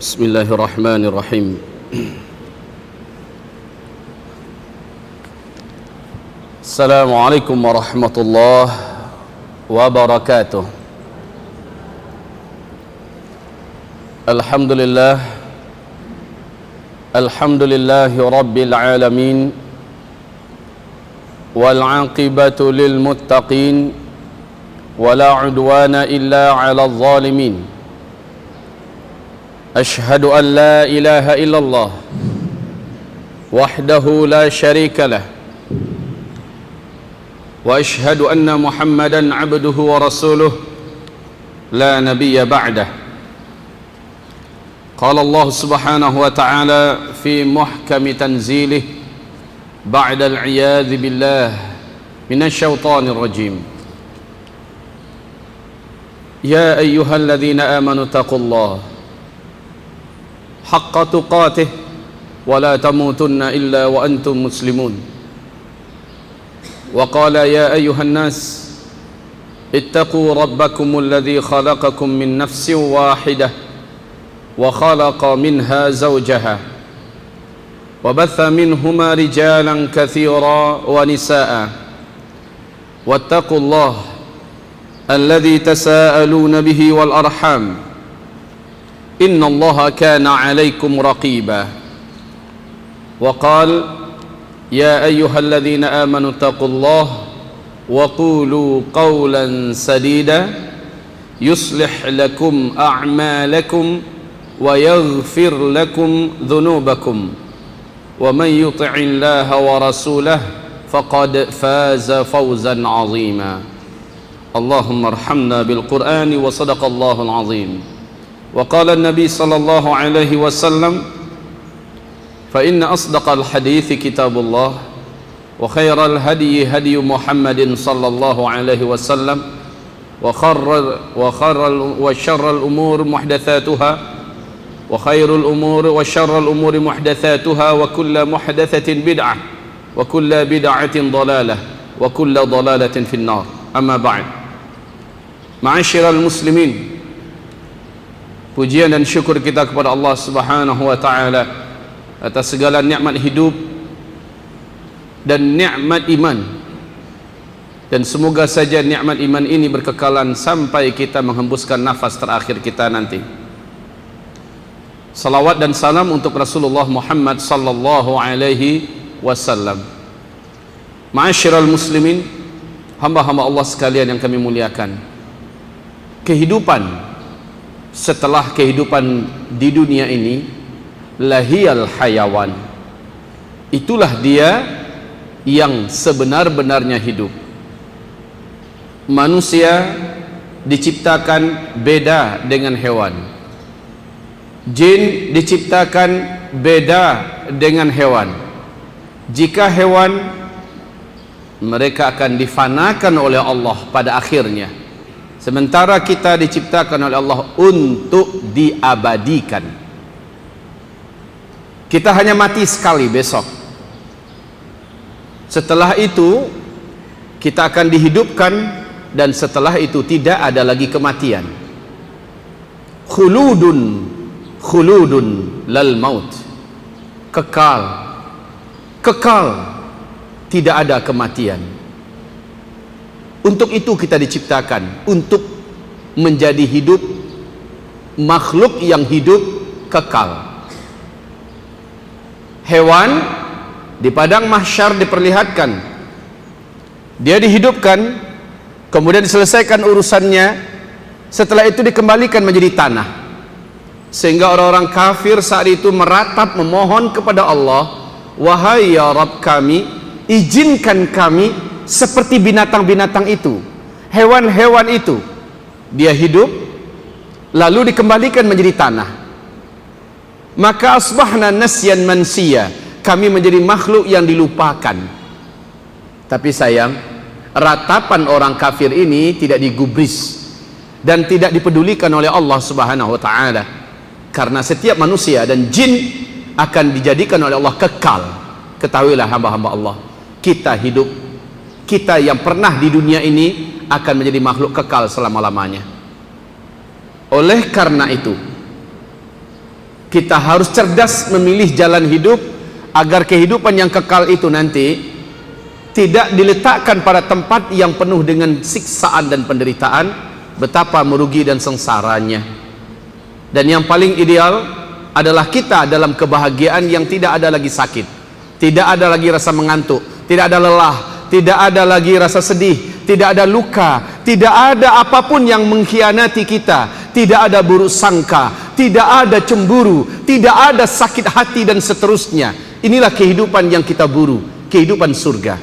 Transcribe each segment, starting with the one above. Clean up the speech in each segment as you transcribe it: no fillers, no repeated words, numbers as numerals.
Bismillahirrahmanirrahim. Assalamualaikum warahmatullahi wabarakatuh. Alhamdulillahi rabbil alamin, wal aqibatu lil muttaqin, wala udwana illa 'alal zalimin. أشهد أن لا إله إلا الله وحده لا شريك له وأشهد أن محمدا عبده ورسوله لا نبي بعده. قال الله سبحانه وتعالى في محكم تنزيله بعد العياذ بالله من الشيطان الرجيم: يا أيها الذين آمنوا اتقوا الله حق تقاته ولا تموتن إلا وأنتم مسلمون. وقال: يا أيها الناس اتقوا ربكم الذي خلقكم من نفس واحدة وخلق منها زوجها وبث منهما رجالا كثيرا ونساء واتقوا الله الذي تساءلون به والأرحام إن الله كان عليكم رقيبا. وقال: يا أيها الذين آمنوا اتقوا الله وقولوا قولا سديدا يصلح لكم أعمالكم ويغفر لكم ذنوبكم ومن يطع الله ورسوله فقد فاز فوزا عظيما. اللهم ارحمنا بالقرآن وصدق الله العظيم. وقال النبي صلى الله عليه وسلم: فإن أصدق الحديث كتاب الله وخير الهدي هدي محمد صلى الله عليه وسلم وشر الأمور محدثاتها وشر الأمور محدثاتها وكل محدثة بدعة وكل بدعة ضلالة وكل ضلالة في النار. أما بعد، معاشر المسلمين, pujian dan syukur kita kepada Allah Subhanahu wa taala atas segala nikmat hidup dan nikmat iman, dan semoga saja nikmat iman ini berkekalan sampai kita menghembuskan nafas terakhir kita nanti. Salawat dan salam untuk Rasulullah Muhammad sallallahu alaihi wasallam. Ma'asyiral muslimin, hamba-hamba Allah sekalian yang kami muliakan, kehidupan setelah kehidupan di dunia ini, lahiyal hayawan, itulah dia yang sebenar-benarnya hidup. Manusia diciptakan beda dengan hewan, jin diciptakan beda dengan hewan. Jika hewan, mereka akan difanakan oleh Allah pada akhirnya, sementara kita diciptakan oleh Allah untuk diabadikan. Kita hanya mati sekali besok. Setelah itu kita akan dihidupkan, dan setelah itu tidak ada lagi kematian. Khuludun lal maut. Kekal, tidak ada kematian. Untuk itu kita diciptakan, untuk menjadi hidup, makhluk yang hidup kekal. Hewan di padang mahsyar diperlihatkan, dia dihidupkan, kemudian diselesaikan urusannya, setelah itu dikembalikan menjadi tanah, sehingga orang-orang kafir saat itu meratap memohon kepada Allah, wahai ya Rabb kami, izinkan kami seperti binatang-binatang itu, hewan-hewan itu. Dia hidup lalu dikembalikan menjadi tanah. Maka asbahna nasyan mansiya, kami menjadi makhluk yang dilupakan. Tapi sayang, ratapan orang kafir ini tidak digubris dan tidak dipedulikan oleh Allah Subhanahu wa taala, karena setiap manusia dan jin akan dijadikan oleh Allah kekal. Ketahuilah hamba-hamba Allah, kita hidup, kita yang pernah di dunia ini akan menjadi makhluk kekal selama-lamanya. Oleh karena itu, Kita harus cerdas memilih jalan hidup agar kehidupan yang kekal itu nanti tidak diletakkan pada tempat yang penuh dengan siksaan dan penderitaan, betapa merugi dan sengsaranya. Dan yang paling ideal adalah kita dalam kebahagiaan yang tidak ada lagi sakit, tidak ada lagi rasa mengantuk, tidak ada lelah, tidak ada lagi rasa sedih, tidak ada luka, tidak ada apapun yang mengkhianati kita, tidak ada buruk sangka, tidak ada cemburu, tidak ada sakit hati dan seterusnya. Inilah kehidupan yang kita buru, kehidupan surga,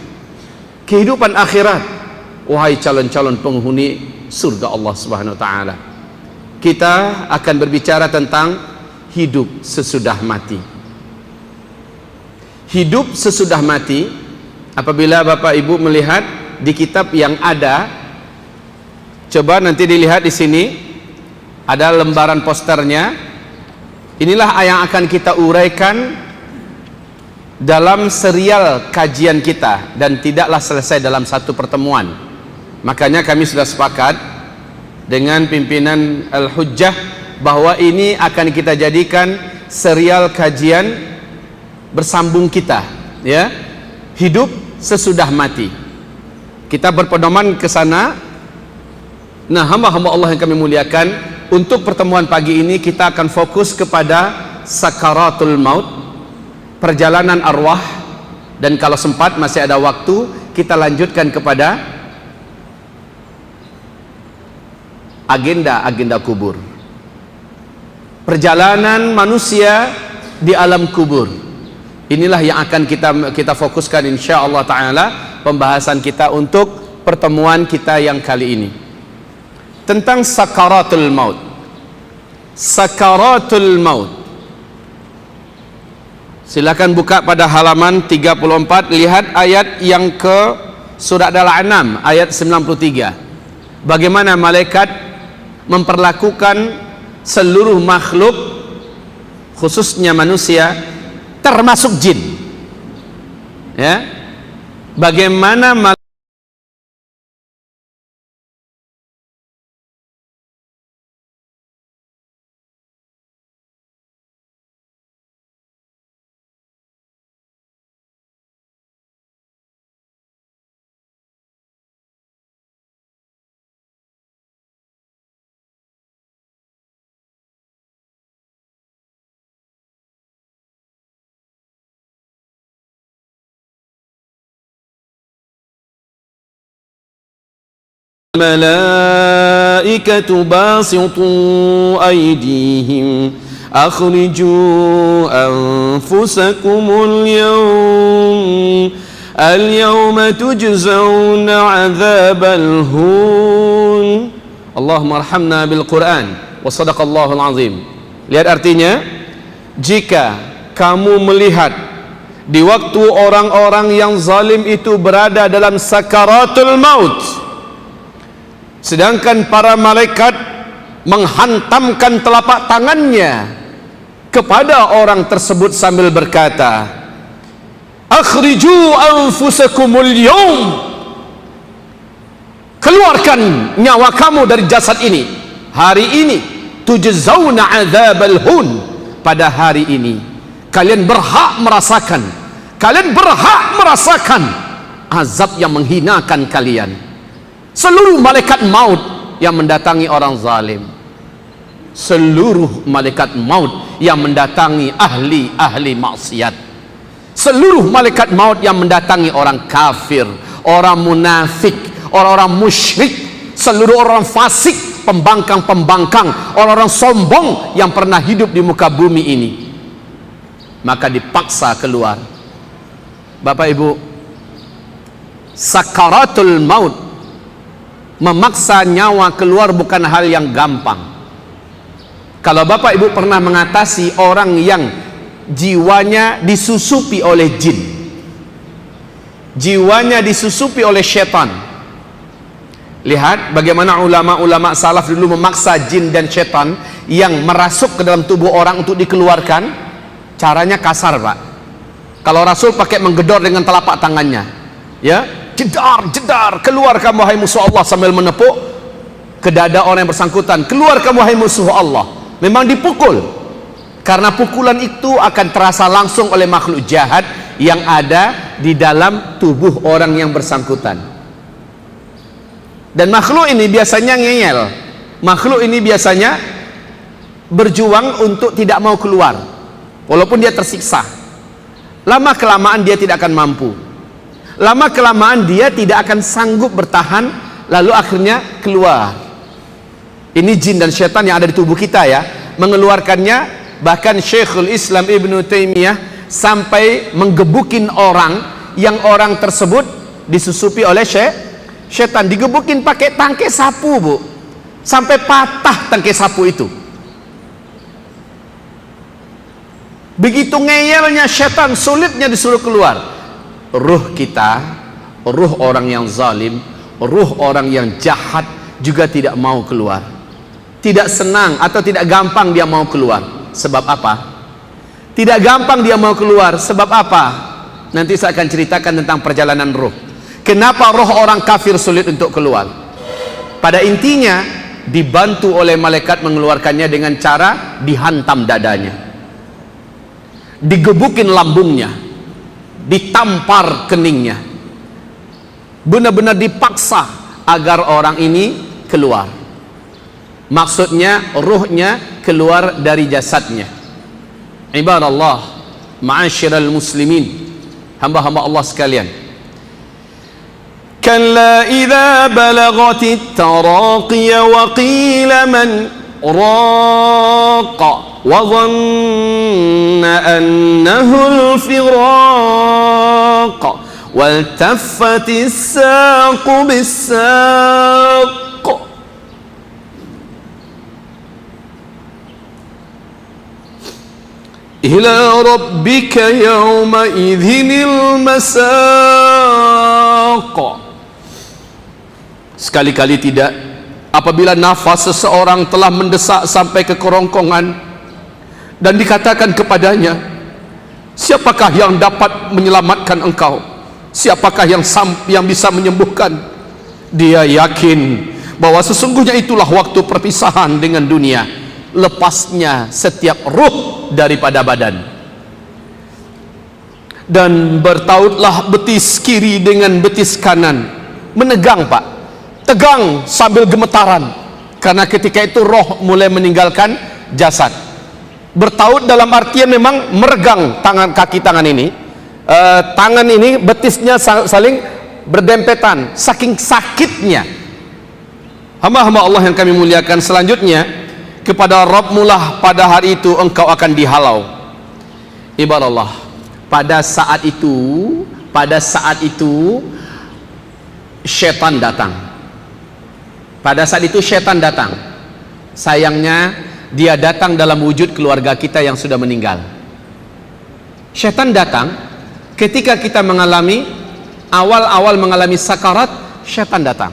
kehidupan akhirat. Wahai calon-calon penghuni surga Allah Subhanahu wa taala, kita akan berbicara tentang hidup sesudah mati. Hidup sesudah mati, apabila Bapak Ibu melihat di kitab yang ada, coba nanti dilihat di sini ada lembaran posternya. Inilah yang akan kita uraikan dalam serial kajian kita, dan tidaklah selesai dalam satu pertemuan. Makanya kami sudah sepakat dengan pimpinan Al-Hujjah bahwa ini akan kita jadikan serial kajian bersambung kita, ya, hidup sesudah mati. Kita berpedoman ke sana. Nah, hamba-hamba Allah yang kami muliakan, untuk pertemuan pagi ini kita akan fokus kepada sakaratul maut, perjalanan arwah, dan kalau sempat masih ada waktu kita lanjutkan kepada agenda-agenda kubur, perjalanan manusia di alam kubur. Inilah yang akan kita fokuskan insyaallah taala pembahasan kita untuk pertemuan kita yang kali ini, tentang sakaratul maut. Sakaratul maut, silakan buka pada halaman 34, lihat ayat yang ke surat Al-An'am ayat 93. Bagaimana malaikat memperlakukan seluruh makhluk, khususnya manusia, termasuk jin, ya. Bagaimana الملائكة باسطوا أيديهم أخرجوا أنفسكم اليوم تجزون عذاب الهون. اللهم ارحمنا بالقرآن وصدق الله العظيم. Lihat artinya, jika kamu melihat di waktu orang-orang yang zalim itu berada dalam sakaratul maut, sedangkan para malaikat menghantamkan telapak tangannya kepada orang tersebut sambil berkata, akhriju anfusakumul yawm, keluarkan nyawa kamu dari jasad ini hari ini, tujzauna adzabal hun, pada hari ini kalian berhak merasakan azab yang menghinakan kalian. Seluruh malaikat maut yang mendatangi orang zalim, seluruh malaikat maut yang mendatangi ahli maksiat, seluruh malaikat maut yang mendatangi orang kafir, orang munafik, orang-orang musyrik, seluruh orang fasik, pembangkang-pembangkang, orang-orang sombong yang pernah hidup di muka bumi ini, maka dipaksa keluar. Bapak Ibu, sakaratul maut, memaksa nyawa keluar bukan hal yang gampang. Kalau Bapak Ibu pernah mengatasi orang yang jiwanya disusupi oleh jin, jiwanya disusupi oleh syaitan, lihat bagaimana ulama-ulama salaf dulu memaksa jin dan syaitan yang merasuk ke dalam tubuh orang untuk dikeluarkan. Caranya kasar, Pak. Kalau Rasul pakai menggedor dengan telapak tangannya, ya, jedar, keluar kamu hai musuh Allah, sambil menepuk ke dada orang yang bersangkutan, keluar kamu hai musuh Allah. Memang dipukul, karena pukulan itu akan terasa langsung oleh makhluk jahat yang ada di dalam tubuh orang yang bersangkutan. Dan makhluk ini biasanya ngeyel, makhluk ini biasanya berjuang untuk tidak mau keluar walaupun dia tersiksa. Lama kelamaan dia tidak akan mampu, lama kelamaan dia tidak akan sanggup bertahan, lalu akhirnya keluar. Ini jin dan syaitan yang ada di tubuh kita ya, mengeluarkannya. Bahkan Syekhul Islam Ibnu Taimiyah sampai menggebukin orang yang orang tersebut disusupi oleh syaitan, digebukin pakai tangkai sapu, Bu, sampai patah tangkai sapu itu. Begitu ngeyelnya syaitan, sulitnya disuruh keluar. Ruh kita, ruh orang yang zalim, ruh orang yang jahat juga tidak mau keluar, tidak senang atau tidak gampang dia mau keluar. Sebab apa? Tidak gampang dia mau keluar. Sebab apa? Nanti saya akan ceritakan tentang perjalanan roh. Kenapa roh orang kafir sulit untuk keluar? Pada intinya dibantu oleh malaikat mengeluarkannya dengan cara dihantam dadanya, digebukin lambungnya, ditampar keningnya, benar-benar dipaksa agar orang ini keluar. Maksudnya ruhnya keluar dari jasadnya. Ibadallah, ma'asyiral muslimin, hamba-hamba Allah sekalian. Kalla idza balagatit taraqiya wa qila man raqa wa dhanna annahu al-firaq waltaffatis saqu bis-saq ila rabbika yawma idhinil masaq. Sekali-kali tidak, apabila nafas seseorang telah mendesak sampai ke kerongkongan dan dikatakan kepadanya, siapakah yang dapat menyelamatkan engkau? Siapakah yang bisa menyembuhkan? Dia yakin bahwa sesungguhnya itulah waktu perpisahan dengan dunia, lepasnya setiap ruh daripada badan. Dan bertautlah betis kiri dengan betis kanan, menegang, Pak, tegang sambil gemetaran, karena ketika itu roh mulai meninggalkan jasad. Bertaut dalam artian memang meregang tangan, kaki tangan ini, tangan ini betisnya saling berdempetan, saking sakitnya. Hamba-hamba Allah yang kami muliakan, selanjutnya kepada Rabbmulah pada hari itu engkau akan dihalau. Ibaratullah, pada saat itu syaitan datang. Pada saat itu syaitan datang. Sayangnya dia datang dalam wujud keluarga kita yang sudah meninggal. Syaitan datang ketika kita mengalami awal-awal mengalami sakarat. Syaitan datang.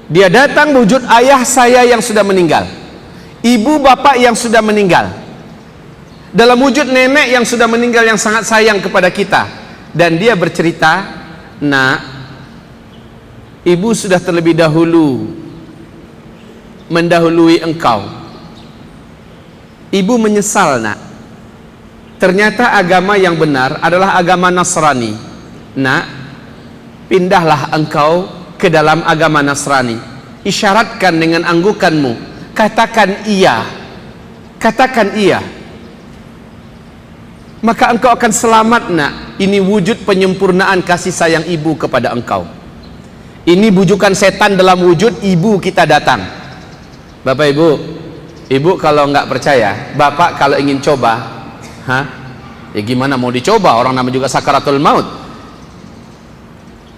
Dia datang wujud ayah saya yang sudah meninggal, ibu bapak yang sudah meninggal, dalam wujud nenek yang sudah meninggal yang sangat sayang kepada kita. Dan dia bercerita, nak, ibu sudah terlebih dahulu mendahului engkau. Ibu menyesal, nak, ternyata agama yang benar adalah agama Nasrani. Nak, pindahlah engkau ke dalam agama Nasrani. Isyaratkan dengan anggukanmu, katakan iya, katakan iya, maka engkau akan selamat, nak. Ini wujud penyempurnaan kasih sayang ibu kepada engkau. Ini bujukan setan dalam wujud ibu kita datang. Bapak ibu, ibu kalau nggak percaya, bapak kalau ingin coba, ya gimana mau dicoba, orang namanya juga sakaratul maut.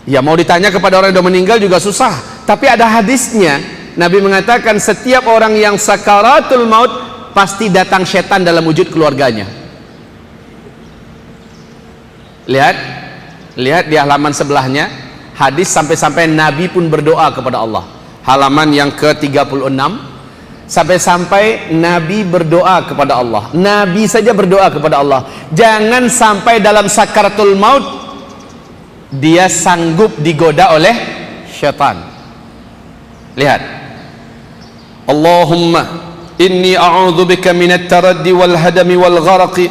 Ya mau ditanya kepada orang yang sudah meninggal juga susah. Tapi ada hadisnya, Nabi mengatakan setiap orang yang sakaratul maut pasti datang setan dalam wujud keluarganya. Lihat di halaman sebelahnya, hadis sampai-sampai Nabi pun berdoa kepada Allah. Halaman yang ke-36, sampai-sampai Nabi berdoa kepada Allah. Nabi saja berdoa kepada Allah, jangan sampai dalam sakaratul maut dia sanggup digoda oleh syaitan. Lihat, Allahumma inni a'udzubika minat taraddi wal hadami wal gharaqi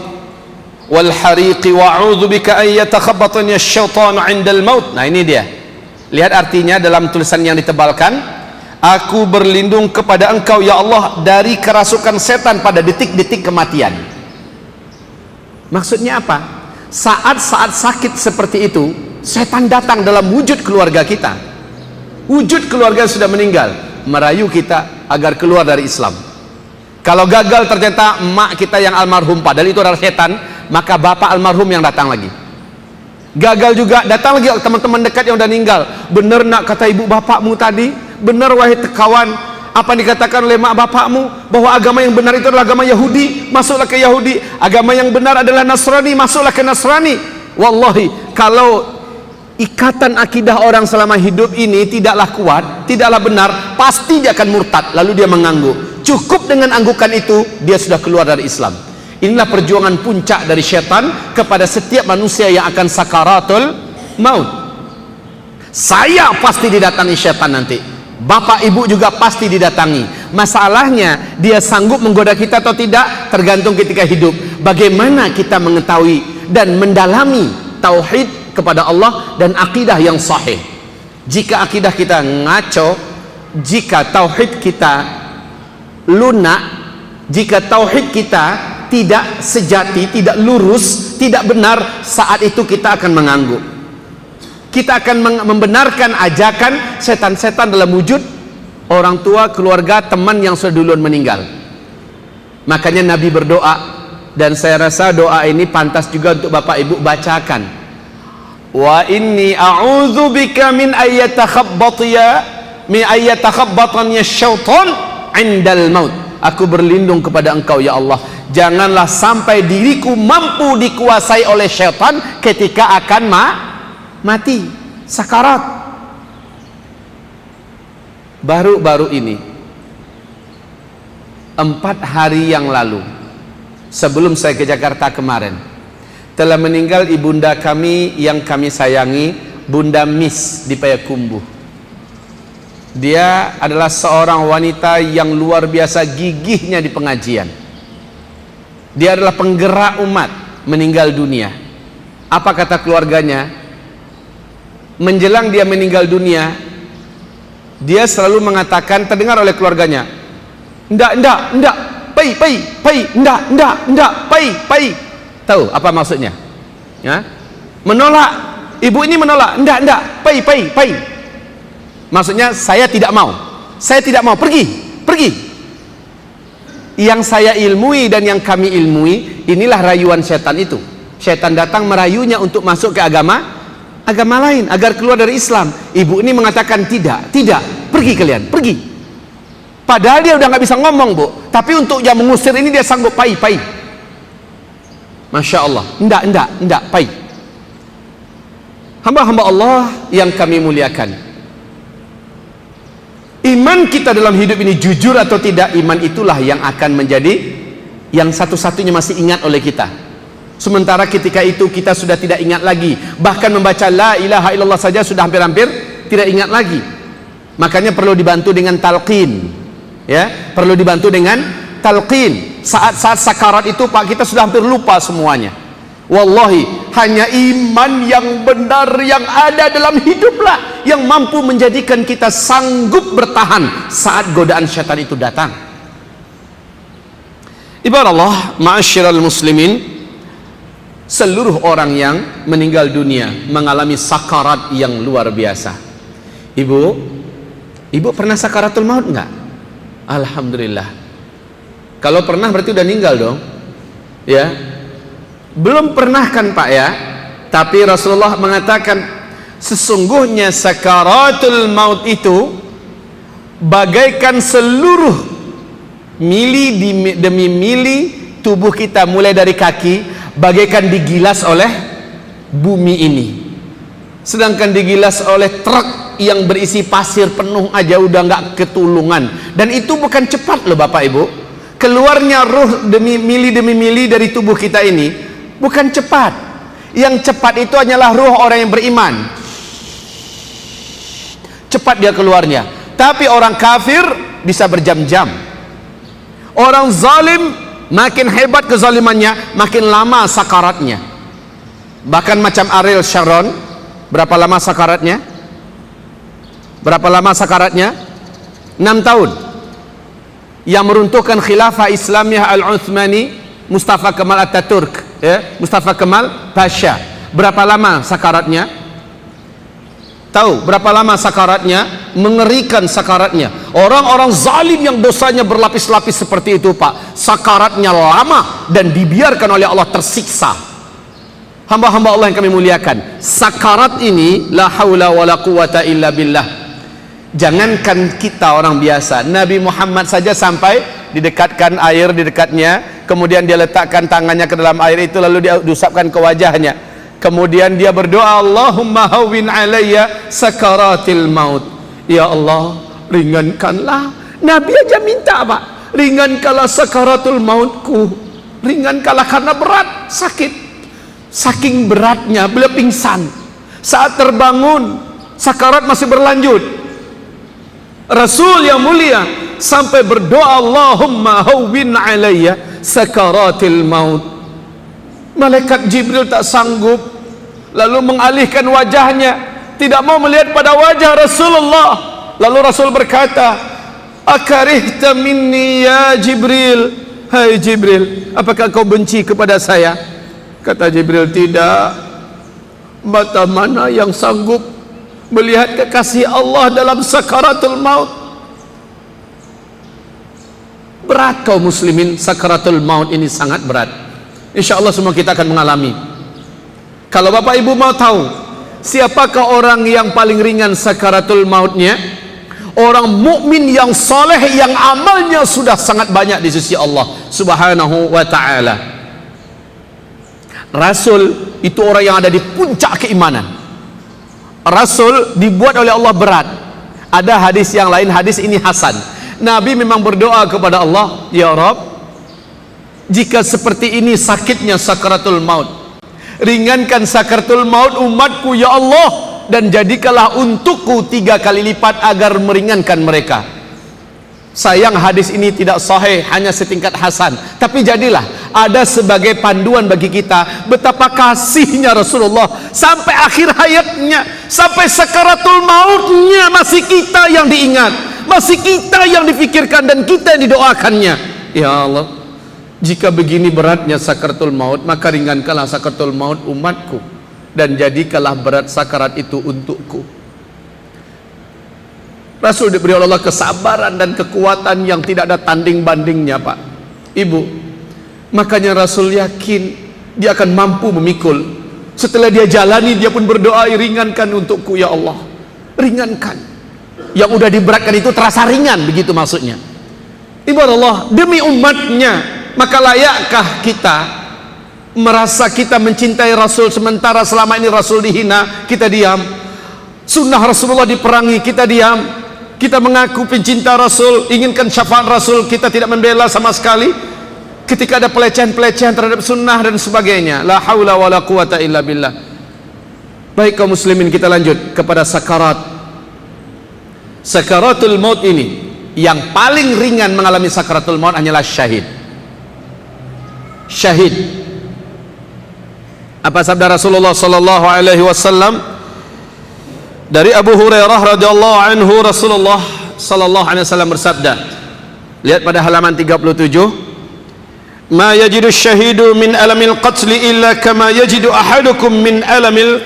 wal hariqi wa a'udzubika an yatakhabbatani asy-syaitanu 'indal maut. Nah, ini dia. Lihat artinya dalam tulisan yang ditebalkan, aku berlindung kepada Engkau ya Allah dari kerasukan setan pada detik-detik kematian. Maksudnya apa? Saat-saat sakit seperti itu, setan datang dalam wujud keluarga kita, wujud keluarga yang sudah meninggal, merayu kita agar keluar dari Islam. Kalau gagal ternyata emak kita yang almarhum, padahal itu adalah setan, maka bapak almarhum yang datang lagi. Gagal juga, datang lagi teman-teman dekat yang udah meninggal. Benar nak kata ibu bapakmu tadi? Benar wahai kawan, apa yang dikatakan oleh mak bapakmu, bahwa agama yang benar itu adalah agama Yahudi, masuklah ke Yahudi. Agama yang benar adalah Nasrani, masuklah ke Nasrani. Wallahi, kalau ikatan akidah orang selama hidup ini tidaklah kuat, tidaklah benar, pasti dia akan murtad, lalu dia mengangguk. Cukup dengan anggukan itu, dia sudah keluar dari Islam. Inilah perjuangan puncak dari syaitan kepada setiap manusia yang akan sakaratul maut. Saya pasti didatangi syaitan nanti, bapak ibu juga pasti didatangi. Masalahnya dia sanggup menggoda kita atau tidak tergantung ketika hidup. Bagaimana kita mengetahui dan mendalami tauhid kepada Allah dan akidah yang sahih. Jika akidah kita ngaco, jika tauhid kita lunak, jika tauhid kita tidak sejati, tidak lurus, tidak benar, saat itu kita akan mengangguk. Kita akan membenarkan ajakan setan-setan dalam wujud orang tua, keluarga, teman yang sudah duluan meninggal. Makanya Nabi berdoa, dan saya rasa doa ini pantas juga untuk bapak ibu bacakan. Wa inni a'udzubika min ayyatakhabbatani syaitan 'indal maut. Aku berlindung kepada Engkau ya Allah, janganlah sampai diriku mampu dikuasai oleh syaitan ketika akan mati, sakarat. Baru-baru ini, 4 hari yang lalu, sebelum saya ke Jakarta kemarin, telah meninggal ibunda kami yang kami sayangi, Bunda Miss di Payakumbuh. Dia adalah seorang wanita yang luar biasa gigihnya di pengajian. Dia adalah penggerak umat, meninggal dunia. Apa kata keluarganya? Menjelang dia meninggal dunia, dia selalu mengatakan, terdengar oleh keluarganya, enggak, pai, enggak, pai. Tahu apa maksudnya? Ya? Menolak. Ibu ini menolak, enggak, pai. Maksudnya saya tidak mau, pergi. Yang saya ilmui dan yang kami ilmui, inilah rayuan setan itu. Setan datang merayunya untuk masuk ke agama lain agar keluar dari Islam. Ibu ini mengatakan tidak, pergi kalian, pergi. Padahal dia udah nggak bisa ngomong, Bu, tapi untuk yang mengusir ini dia sanggup pai. Masya Allah, enggak, pai. Hamba-hamba Allah yang kami muliakan, iman kita dalam hidup ini jujur atau tidak, iman itulah yang akan menjadi yang satu-satunya masih ingat oleh kita. Sementara ketika itu kita sudah tidak ingat lagi, bahkan membaca la ilaha illallah saja sudah hampir-hampir tidak ingat lagi. Makanya perlu dibantu dengan talqin, ya, perlu dibantu dengan talqin. Saat-saat sakarat itu Pak, kita sudah hampir lupa semuanya. Wallahi, hanya iman yang benar yang ada dalam hiduplah yang mampu menjadikan kita sanggup bertahan saat godaan syaitan itu datang. Ibarat Allah, ma'asyiral muslimin, seluruh orang yang meninggal dunia mengalami sakarat yang luar biasa. Ibu pernah sakaratul maut enggak? Alhamdulillah. Kalau pernah berarti udah meninggal dong. Ya. Belum pernah kan Pak ya? Tapi Rasulullah mengatakan sesungguhnya sakaratul maut itu bagaikan seluruh mili demi mili tubuh kita, mulai dari kaki, bagaikan digilas oleh bumi ini. Sedangkan digilas oleh truk yang berisi pasir penuh aja udah nggak ketulungan. Dan itu bukan cepat loh Bapak Ibu. Keluarnya ruh demi mili dari tubuh kita ini bukan cepat. Yang cepat itu hanyalah ruh orang yang beriman. Cepat dia keluarnya. Tapi orang kafir bisa berjam-jam. Orang zalim makin hebat kezalimannya, makin lama sakaratnya. Bahkan macam Ariel Sharon, berapa lama sakaratnya? Berapa lama sakaratnya? 6 tahun. Yang meruntuhkan khilafah Islamiyah Al-Uthmani Mustafa Kemal Ataturk, ya, Mustafa Kemal Pasha. Berapa lama sakaratnya? Tahu berapa lama sakaratnya? Mengerikan sakaratnya. Orang-orang zalim yang dosanya berlapis-lapis seperti itu, Pak, sakaratnya lama dan dibiarkan oleh Allah tersiksa. Hamba-hamba Allah yang kami muliakan, sakarat ini la haula wala quwata illa billah. Jangankan kita orang biasa, Nabi Muhammad saja sampai didekatkan air di dekatnya, kemudian dia letakkan tangannya ke dalam air itu, lalu dia diusapkan ke wajahnya, kemudian dia berdoa, Allahumma hawwin alayya sakaratil maut. Ya Allah, ringankanlah. Nabi aja minta, Pak, ringankanlah sakaratul mautku, ringankanlah karena berat, sakit. Saking beratnya beliau pingsan. Saat terbangun, sakarat masih berlanjut. Rasul yang mulia sampai berdoa, Allahumma hawwin alayya sakaratil maut. Malaikat Jibril tak sanggup, lalu mengalihkan wajahnya, tidak mau melihat pada wajah Rasulullah. Lalu Rasul berkata, akarihta minni ya Jibril. Hai Jibril, apakah kau benci kepada saya? Kata Jibril, tidak. Mata mana yang sanggup melihat kekasih Allah dalam sakaratul maut? Berat kaum muslimin, sakaratul maut ini sangat berat. Insya Allah semua kita akan mengalami. Kalau Bapak Ibu mau tahu siapakah orang yang paling ringan sakaratul mautnya? Orang mukmin yang soleh, yang amalnya sudah sangat banyak di sisi Allah Subhanahu wa ta'ala. Rasul itu orang yang ada di puncak keimanan. Rasul dibuat oleh Allah berat. Ada hadis yang lain, hadis ini hasan. Nabi memang berdoa kepada Allah, ya Rabb, jika seperti ini sakitnya sakaratul maut, ringankan sakaratul maut umatku ya Allah, dan jadikanlah untukku 3 kali lipat agar meringankan mereka. Sayang hadis ini tidak sahih, hanya setingkat hasan. Tapi jadilah ada sebagai panduan bagi kita betapa kasihnya Rasulullah sampai akhir hayatnya, sampai sakaratul mautnya masih kita yang diingat, masih kita yang difikirkan dan kita yang didoakannya. Ya Allah, jika begini beratnya sakaratul maut, maka ringankanlah sakaratul maut umatku dan jadikanlah berat sakarat itu untukku. Rasul diberi oleh Allah kesabaran dan kekuatan yang tidak ada tanding bandingnya, Pak Ibu. Makanya Rasul yakin dia akan mampu memikul. Setelah dia jalani, dia pun berdoa, ringankan untukku ya Allah, ringankan. Yang udah diberatkan itu terasa ringan, begitu maksudnya. Ibu Allah, demi umatnya, maka layakkah kita merasa kita mencintai Rasul sementara selama ini Rasul dihina, kita diam. Sunnah Rasulullah diperangi, kita diam. Kita mengaku pencinta Rasul, inginkan syafaat Rasul, kita tidak membela sama sekali. Ketika ada pelecehan-pelecehan terhadap sunnah dan sebagainya, la haula wala quwata illa billah. Baik kaum muslimin, kita lanjut kepada sakarat. Sakaratul maut ini, yang paling ringan mengalami sakaratul maut hanyalah syahid. Syahid. Apa sabda Rasulullah sallallahu alaihi wasallam? Dari Abu Hurairah radhiyallahu anhu, Rasulullah sallallahu alaihi wasallam bersabda, lihat pada halaman 37, ma yajidu syahidu min alamil qatl illa kama yajidu ahadukum min alamil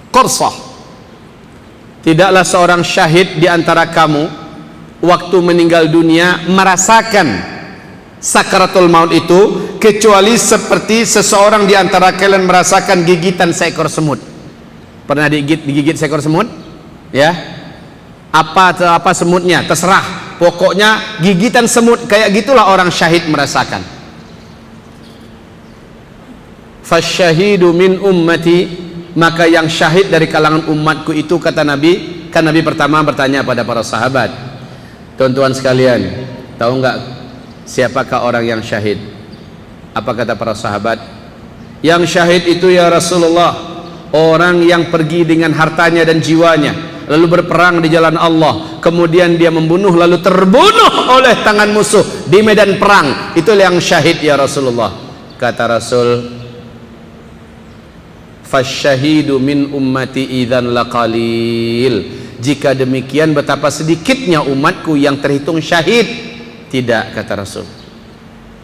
qarsah. Tidaklah seorang syahid di antara kamu waktu meninggal dunia merasakan sakaratul maut itu kecuali seperti seseorang di antara kalian merasakan gigitan seekor semut. Pernah digigit seekor semut? Ya. Apa semutnya? Terserah. Pokoknya gigitan semut, kayak gitulah orang syahid merasakan. Fasyahidu min ummati, maka yang syahid dari kalangan umatku itu, kata Nabi. Kan Nabi pertama bertanya pada para sahabat, tuan-tuan sekalian, tahu nggak siapakah orang yang syahid? Apa kata para sahabat? Yang syahid itu ya Rasulullah, orang yang pergi dengan hartanya dan jiwanya lalu berperang di jalan Allah, kemudian dia membunuh lalu terbunuh oleh tangan musuh di medan perang, itulah yang syahid ya Rasulullah. Kata Rasul, fasyahidu min ummati idzan laqalil. Jika demikian betapa sedikitnya umatku yang terhitung syahid. Tidak, kata Rasul.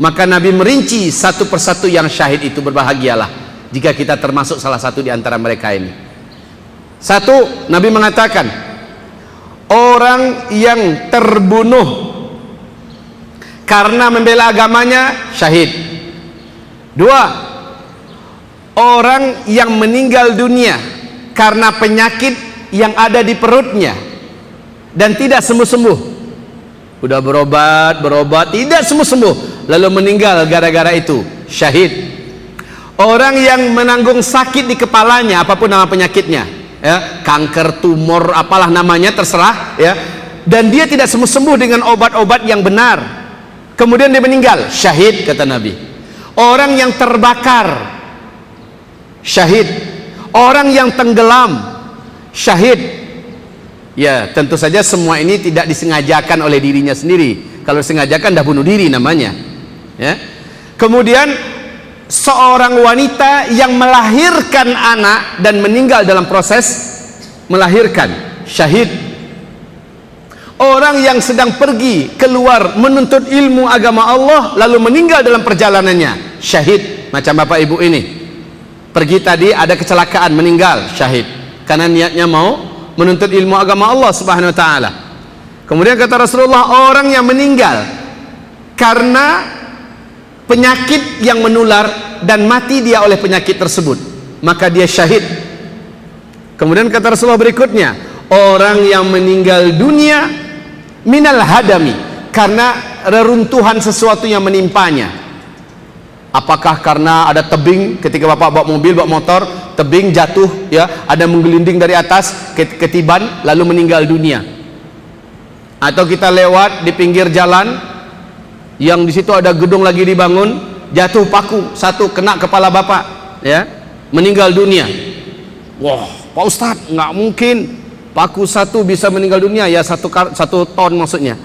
Maka Nabi merinci satu persatu yang syahid itu. Berbahagialah jika kita termasuk salah satu di antara mereka ini. Satu, Nabi mengatakan orang yang terbunuh karena membela agamanya syahid. Dua, orang yang meninggal dunia karena penyakit yang ada di perutnya dan tidak sembuh-sembuh. Udah berobat tidak sembuh-sembuh, lalu meninggal gara-gara itu, syahid. Orang yang menanggung sakit di kepalanya, apapun nama penyakitnya, ya, kanker, tumor, apalah namanya, terserah, ya, dan dia tidak sembuh-sembuh dengan obat-obat yang benar, kemudian dia meninggal, syahid, kata Nabi. Orang yang terbakar, syahid. Orang yang tenggelam, syahid. Ya, tentu saja semua ini tidak disengajakan oleh dirinya sendiri. Kalau disengajakan dah bunuh diri namanya, ya. Kemudian seorang wanita yang melahirkan anak dan meninggal dalam proses melahirkan, syahid. Orang yang sedang pergi keluar menuntut ilmu agama Allah lalu meninggal dalam perjalanannya, syahid. Macam bapak ibu ini pergi tadi, ada kecelakaan, meninggal, syahid, karena niatnya mau menuntut ilmu agama Allah Subhanahu wa taala. Kemudian kata Rasulullah, orang yang meninggal karena penyakit yang menular dan mati dia oleh penyakit tersebut, maka dia syahid. Kemudian kata Rasulullah berikutnya, orang yang meninggal dunia minal hadami, karena reruntuhan sesuatu yang menimpanya. Apakah karena ada tebing ketika bapak bawa mobil, bawa motor, tebing jatuh, ya, ada menggelinding dari atas, ketiban lalu meninggal dunia. Atau kita lewat di pinggir jalan yang di situ ada gedung lagi dibangun, jatuh paku satu kena kepala bapak, ya, meninggal dunia. Wah, Pak Ustadz, nggak mungkin paku satu bisa meninggal dunia, ya, satu ton maksudnya.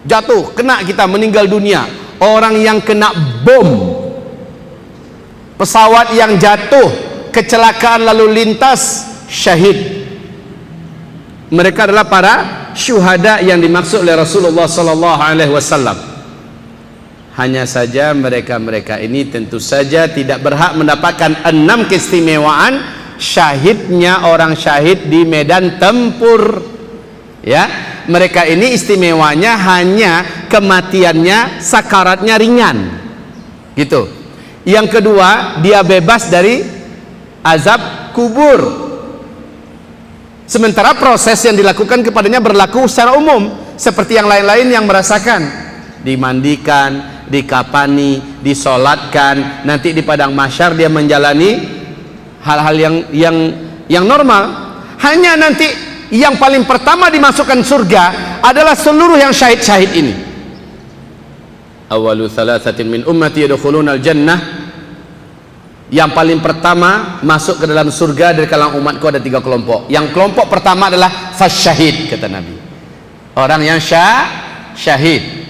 Jatuh kena kita meninggal dunia. Orang yang kena bom, pesawat yang jatuh, kecelakaan lalu lintas, syahid. Mereka adalah para syuhada yang dimaksud oleh Rasulullah sallallahu alaihi wasallam. Hanya saja mereka-mereka ini tentu saja tidak berhak mendapatkan 6 keistimewaan syahidnya orang syahid di medan tempur. Ya, mereka ini istimewanya hanya kematiannya, sakaratnya ringan, gitu. Yang kedua, dia bebas dari azab kubur. Sementara proses yang dilakukan kepadanya berlaku secara umum, seperti yang lain-lain yang merasakan, dimandikan, dikapani, disolatkan, nanti di padang mahsyar dia menjalani hal-hal yang normal. Hanya nanti yang paling pertama dimasukkan surga adalah seluruh yang syahid-syahid ini. Awalu thalathatin min ummati yadkhulunal jannah. Yang paling pertama masuk ke dalam surga dari kalangan umatku ada 3 kelompok. Yang kelompok pertama adalah fasyahid, kata Nabi. Orang yang syahid.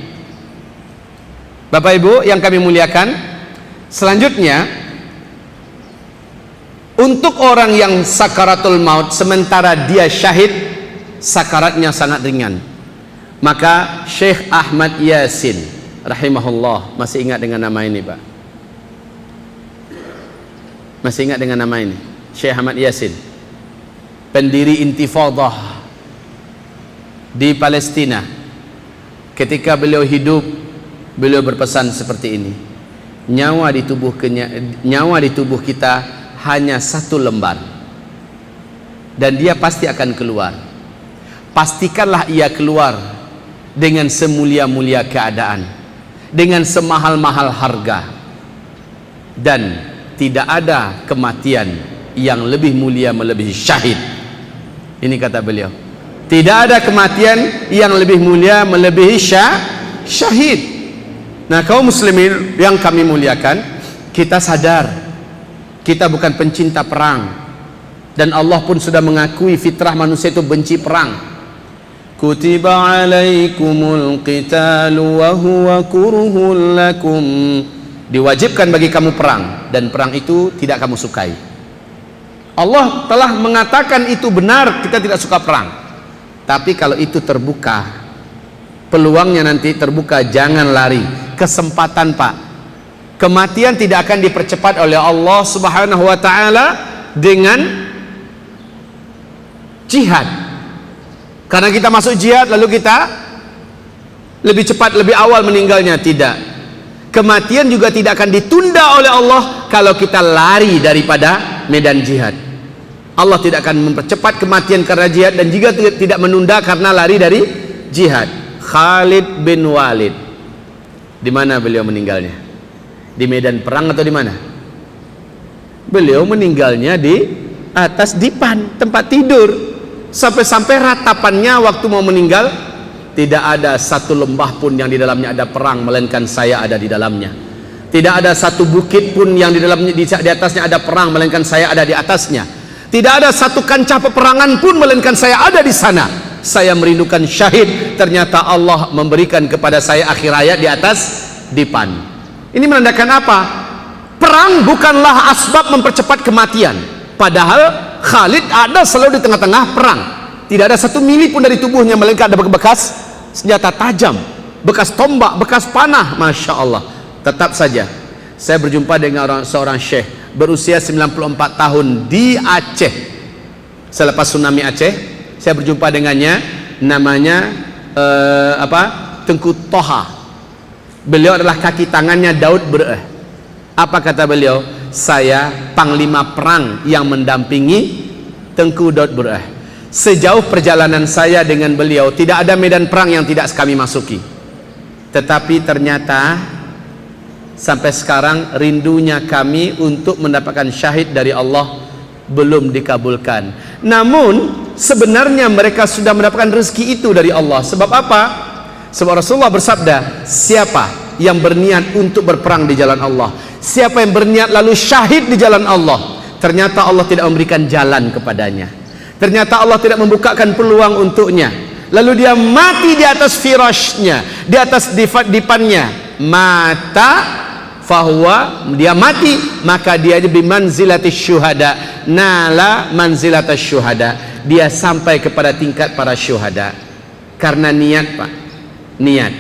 Bapak Ibu yang kami muliakan, selanjutnya untuk orang yang sakaratul maut sementara dia syahid, sakaratnya sangat ringan, maka Syekh Ahmad Yasin rahimahullah, masih ingat dengan nama ini Pak? Masih ingat dengan nama ini? Syekh Ahmad Yasin, pendiri intifadah di Palestina. Ketika beliau hidup, beliau berpesan seperti ini: nyawa di tubuh kita hanya 1 lembar dan dia pasti akan keluar. Pastikanlah ia keluar dengan semulia-mulia keadaan, dengan semahal-mahal harga, dan tidak ada kematian yang lebih mulia melebihi syahid. Ini kata beliau, tidak ada kematian yang lebih mulia melebihi syahid. Nah, kaum muslimin yang kami muliakan, kita sadar kita bukan pencinta perang, dan Allah pun sudah mengakui fitrah manusia itu benci perang. Kutiba alaikumul qitalu wa huwa kurhul lakum, diwajibkan bagi kamu perang dan perang itu tidak kamu sukai. Allah telah mengatakan itu benar, kita tidak suka perang. Tapi kalau itu terbuka, peluangnya nanti terbuka, jangan lari. Kesempatan Pak, kematian tidak akan dipercepat oleh Allah Subhanahu wa ta'ala dengan jihad. Karena kita masuk jihad lalu kita lebih cepat, lebih awal meninggalnya. Tidak. Kematian juga tidak akan ditunda oleh Allah kalau kita lari daripada medan jihad. Allah tidak akan mempercepat kematian karena jihad dan juga tidak menunda karena lari dari jihad. Khalid bin Walid, di mana beliau meninggalnya? Di medan perang atau di mana? Beliau meninggalnya di atas dipan, tempat tidur. Sampai-sampai ratapannya waktu mau meninggal, tidak ada satu lembah pun yang di dalamnya ada perang, melainkan saya ada di dalamnya. Tidak ada satu bukit pun yang di dalamnya di atasnya ada perang, melainkan saya ada di atasnya. Tidak ada satu kancah peperangan pun, melainkan saya ada di sana. Saya merindukan syahid, ternyata Allah memberikan kepada saya akhir hayat di atas dipan. Ini menandakan apa? Perang bukanlah asbab mempercepat kematian. Padahal Khalid ada selalu di tengah-tengah perang. Tidak ada satu mili pun dari tubuhnya melainkan ada bekas senjata tajam, bekas tombak, bekas panah. Masya Allah. Tetap saja saya berjumpa dengan seorang syekh berusia 94 tahun di Aceh. Selepas tsunami Aceh, saya berjumpa dengannya. Namanya Tengku Toha. Beliau adalah kaki tangannya Daud Bereh. Apa kata beliau? Saya panglima perang yang mendampingi Tengku Daud Bereh. Sejauh perjalanan saya dengan beliau, tidak ada medan perang yang tidak kami masuki. Tetapi ternyata sampai sekarang rindunya kami untuk mendapatkan syahid dari Allah belum dikabulkan. Namun sebenarnya mereka sudah mendapatkan rezeki itu dari Allah. Sebab apa? Sebab Rasulullah bersabda, siapa yang berniat untuk berperang di jalan Allah, siapa yang berniat lalu syahid di jalan Allah, ternyata Allah tidak memberikan jalan kepadanya, ternyata Allah tidak membukakan peluang untuknya, lalu dia mati di atas firashnya, di atas dipannya, mata fahuwa, dia mati, maka dia bimanzilatis syuhada, nala manzilatas syuhada, dia sampai kepada tingkat para syuhada. Karena niat Pak, niat.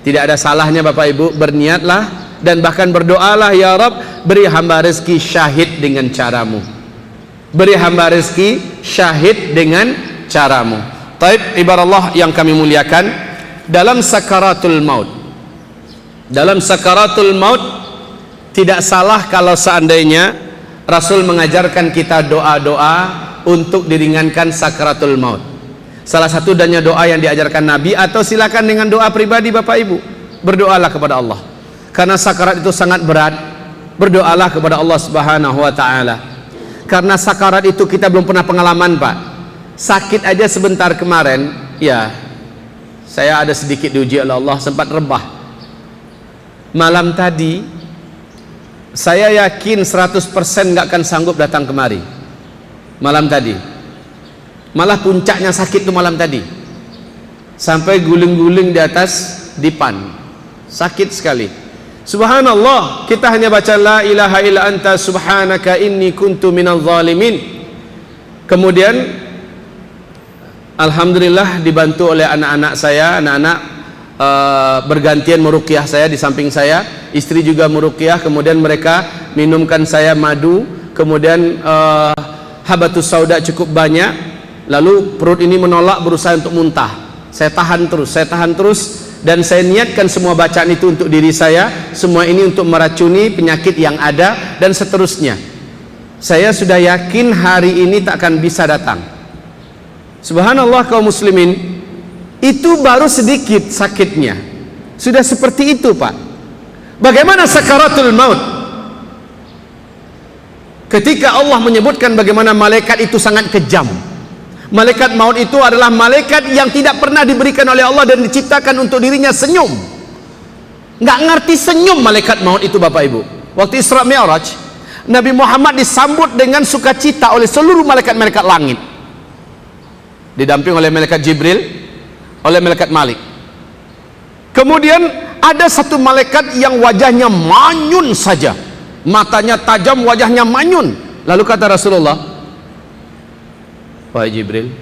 Tidak ada salahnya Bapak Ibu berniatlah dan bahkan berdoalah, ya Rabb, beri hamba rezeki syahid dengan caramu, beri hamba rezeki syahid dengan caramu. Taib ibarallah yang kami muliakan, dalam sakaratul maut, dalam sakaratul maut tidak salah kalau seandainya Rasul mengajarkan kita doa-doa untuk diringankan sakaratul maut. Salah satu dannya doa yang diajarkan Nabi, atau silakan dengan doa pribadi Bapak Ibu, berdoalah kepada Allah. Karena sakarat itu sangat berat, berdoalah kepada Allah Subhanahu wa ta'ala. Karena sakarat itu kita belum pernah pengalaman Pak. Sakit aja sebentar kemarin, ya saya ada sedikit diuji oleh Allah, sempat rebah. Malam tadi saya yakin 100% nggak akan sanggup datang kemari. Malam tadi malah puncaknya sakit tuh malam tadi, sampai guling-guling di atas dipan, sakit sekali. Subhanallah, kita hanya baca la ilaha illa anta subhanaka inni kuntu minal zalimin. Kemudian alhamdulillah dibantu oleh anak-anak saya, anak-anak bergantian meruqyah saya di samping saya, istri juga meruqyah. Kemudian mereka minumkan saya madu, kemudian habatus sauda cukup banyak. Lalu perut ini menolak, berusaha untuk muntah. Saya tahan terus, dan saya niatkan semua bacaan itu untuk diri saya, semua ini untuk meracuni penyakit yang ada, dan seterusnya. Saya sudah yakin hari ini tak akan bisa datang. Subhanallah kaum muslimin, itu baru sedikit sakitnya, sudah seperti itu Pak. Bagaimana sakaratul maut? Ketika Allah menyebutkan bagaimana malaikat itu sangat kejam. Malaikat maut itu adalah malaikat yang tidak pernah diberikan oleh Allah dan diciptakan untuk dirinya senyum. Nggak ngerti senyum malaikat maut itu Bapak Ibu. Waktu Isra Mi'raj, Nabi Muhammad disambut dengan sukacita oleh seluruh malaikat-malaikat langit, didamping oleh malaikat Jibril, oleh malaikat Malik. Kemudian ada satu malaikat yang wajahnya manyun saja, matanya tajam, wajahnya manyun. Lalu kata Rasulullah, wahai Jibril,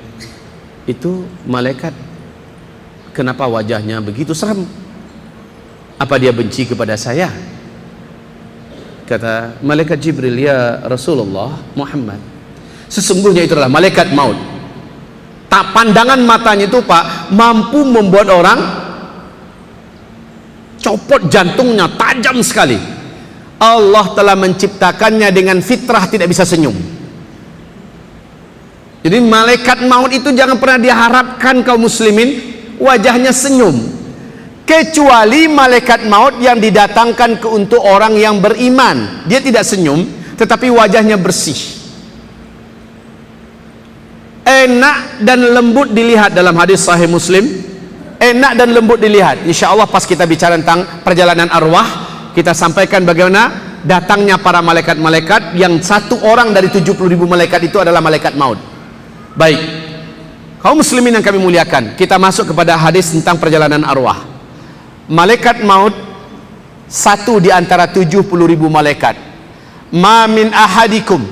itu malaikat kenapa wajahnya begitu seram? Apa dia benci kepada saya? Kata malaikat Jibril, ya Rasulullah Muhammad, sesungguhnya itu adalah malaikat maut. Tak, pandangan matanya itu Pak, mampu membuat orang copot jantungnya, tajam sekali. Allah telah menciptakannya dengan fitrah tidak bisa senyum. Jadi malaikat maut itu jangan pernah diharapkan kaum muslimin wajahnya senyum, kecuali malaikat maut yang didatangkan untuk orang yang beriman. Dia tidak senyum, tetapi wajahnya bersih, enak dan lembut dilihat. Dalam hadis sahih Muslim, enak dan lembut dilihat. Insya Allah pas kita bicara tentang perjalanan arwah, kita sampaikan bagaimana datangnya para malaikat-malaikat, yang satu orang dari 70.000 malaikat itu adalah malaikat maut. Baik, kaum muslimin yang kami muliakan, kita masuk kepada hadis tentang perjalanan arwah. Malaikat maut satu di antara 70.000 malaikat. Ma min ahadikum,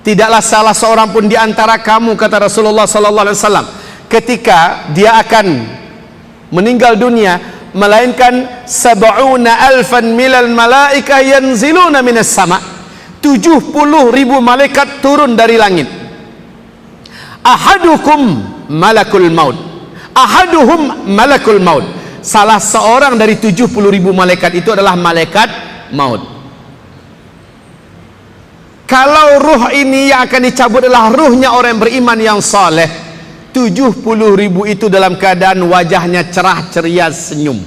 tidaklah salah seorang pun di antara kamu, kata Rasulullah sallallahu alaihi wasallam, ketika dia akan meninggal dunia, melainkan sab'una alfan milal malaikah yanziluna minas sama. 70.000 malaikat turun dari langit. Ahadukum malakul maut, ahaduhum malakul maut. Salah seorang dari 70.000 malaikat itu adalah malaikat maut. Kalau ruh ini yang akan dicabut adalah ruhnya orang yang beriman yang saleh, 70.000 itu dalam keadaan wajahnya cerah ceria senyum.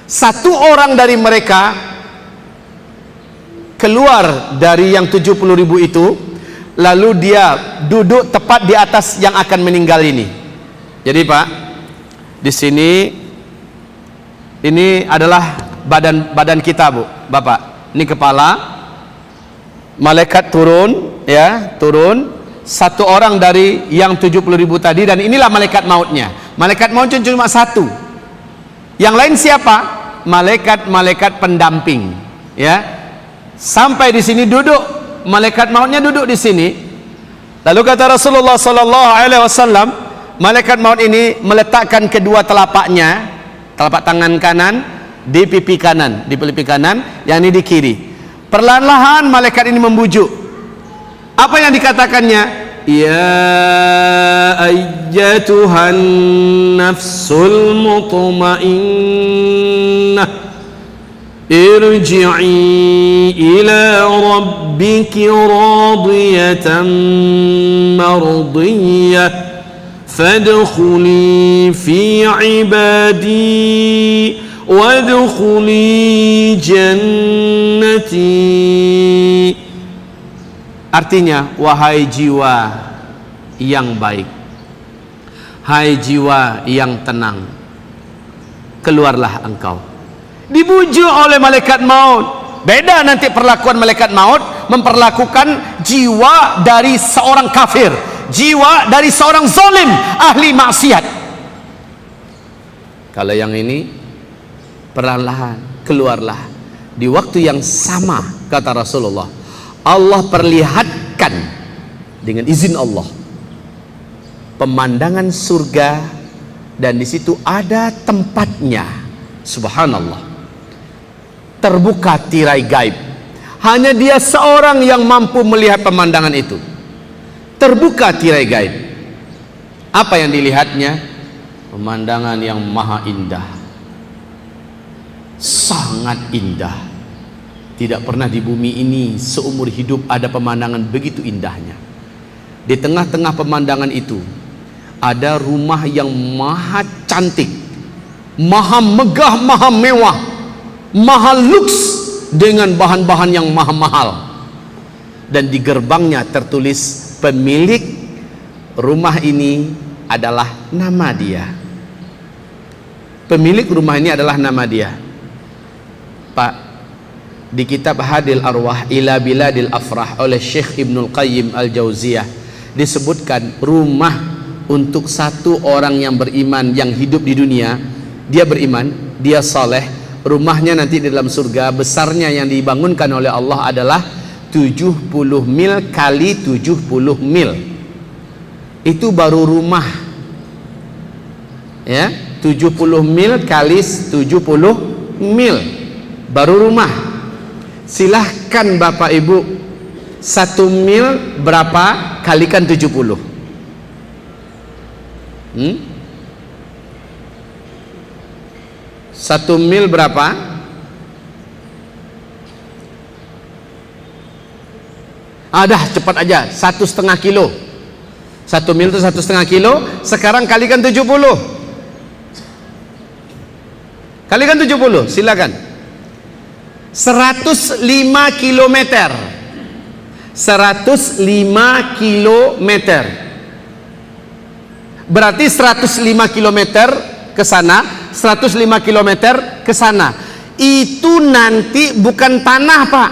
Satu orang dari mereka keluar dari yang 70.000 itu, lalu dia duduk tepat di atas yang akan meninggal ini. Jadi Pak, di sini ini adalah badan kita, Bu, Bapak. Ini kepala. Malaikat turun, ya, turun. Satu orang dari yang 70.000 tadi, dan inilah malaikat mautnya. Malaikat maut cuma satu. Yang lain siapa? Malaikat-malaikat pendamping, ya. Sampai di sini duduk, malaikat mautnya duduk di sini. Lalu kata Rasulullah sallallahu alaihi wasallam, malaikat maut ini meletakkan kedua telapaknya, telapak tangan kanan di pipi kanan, di pipi kanan, yang ini di kiri. Perlahan-lahan malaikat ini membujuk. Apa yang dikatakannya? Ya ayyatuhan nafsul mutmainnah, irji'i ila rabbiki radiyatan mardiyah, fadkhuli fi ibadi wadkhuli jannati. Artinya, wahai jiwa yang baik, hai jiwa yang tenang, keluarlah engkau. Dibujuk oleh malaikat maut. Beda nanti perlakuan malaikat maut memperlakukan jiwa dari seorang kafir, jiwa dari seorang zalim, ahli maksiat. Kalau yang ini perlahan-lahan keluarlah. Di waktu yang sama, kata Rasulullah, Allah perlihatkan dengan izin Allah pemandangan surga, dan di situ ada tempatnya. Subhanallah, terbuka tirai gaib. Hanya dia seorang yang mampu melihat pemandangan itu. Terbuka tirai gaib. Apa yang dilihatnya? Pemandangan yang maha indah, sangat indah. Tidak pernah di bumi ini seumur hidup ada pemandangan begitu indahnya. Di tengah-tengah pemandangan itu ada rumah yang maha cantik, maha megah, maha mewah, maha luks, dengan bahan-bahan yang maha mahal. Dan di gerbangnya tertulis pemilik rumah ini adalah nama dia. Pemilik rumah ini adalah nama dia. Pak, di kitab Hadil Arwah ila Biladil Afrah oleh Syekh Ibnul Qayyim Al-Jauziyah disebutkan rumah untuk satu orang yang beriman yang hidup di dunia, dia beriman, dia saleh, rumahnya nanti di dalam surga besarnya yang dibangunkan oleh Allah adalah 70 mil kali 70 mil. Itu baru rumah, ya, 70 mil kali 70 mil baru rumah. Silahkan Bapak Ibu, 1 mil berapa kalikan 70? 1 mil berapa? Dah cepat aja, 1,5 kilo. 1 mil itu 1,5 kilo. Sekarang kalikan 70. Kalikan 70, silakan. 105 kilometer. 105 kilometer. Berarti 105 kilometer ke sana, 105 kilometer ke sana. Itu nanti bukan tanah, Pak,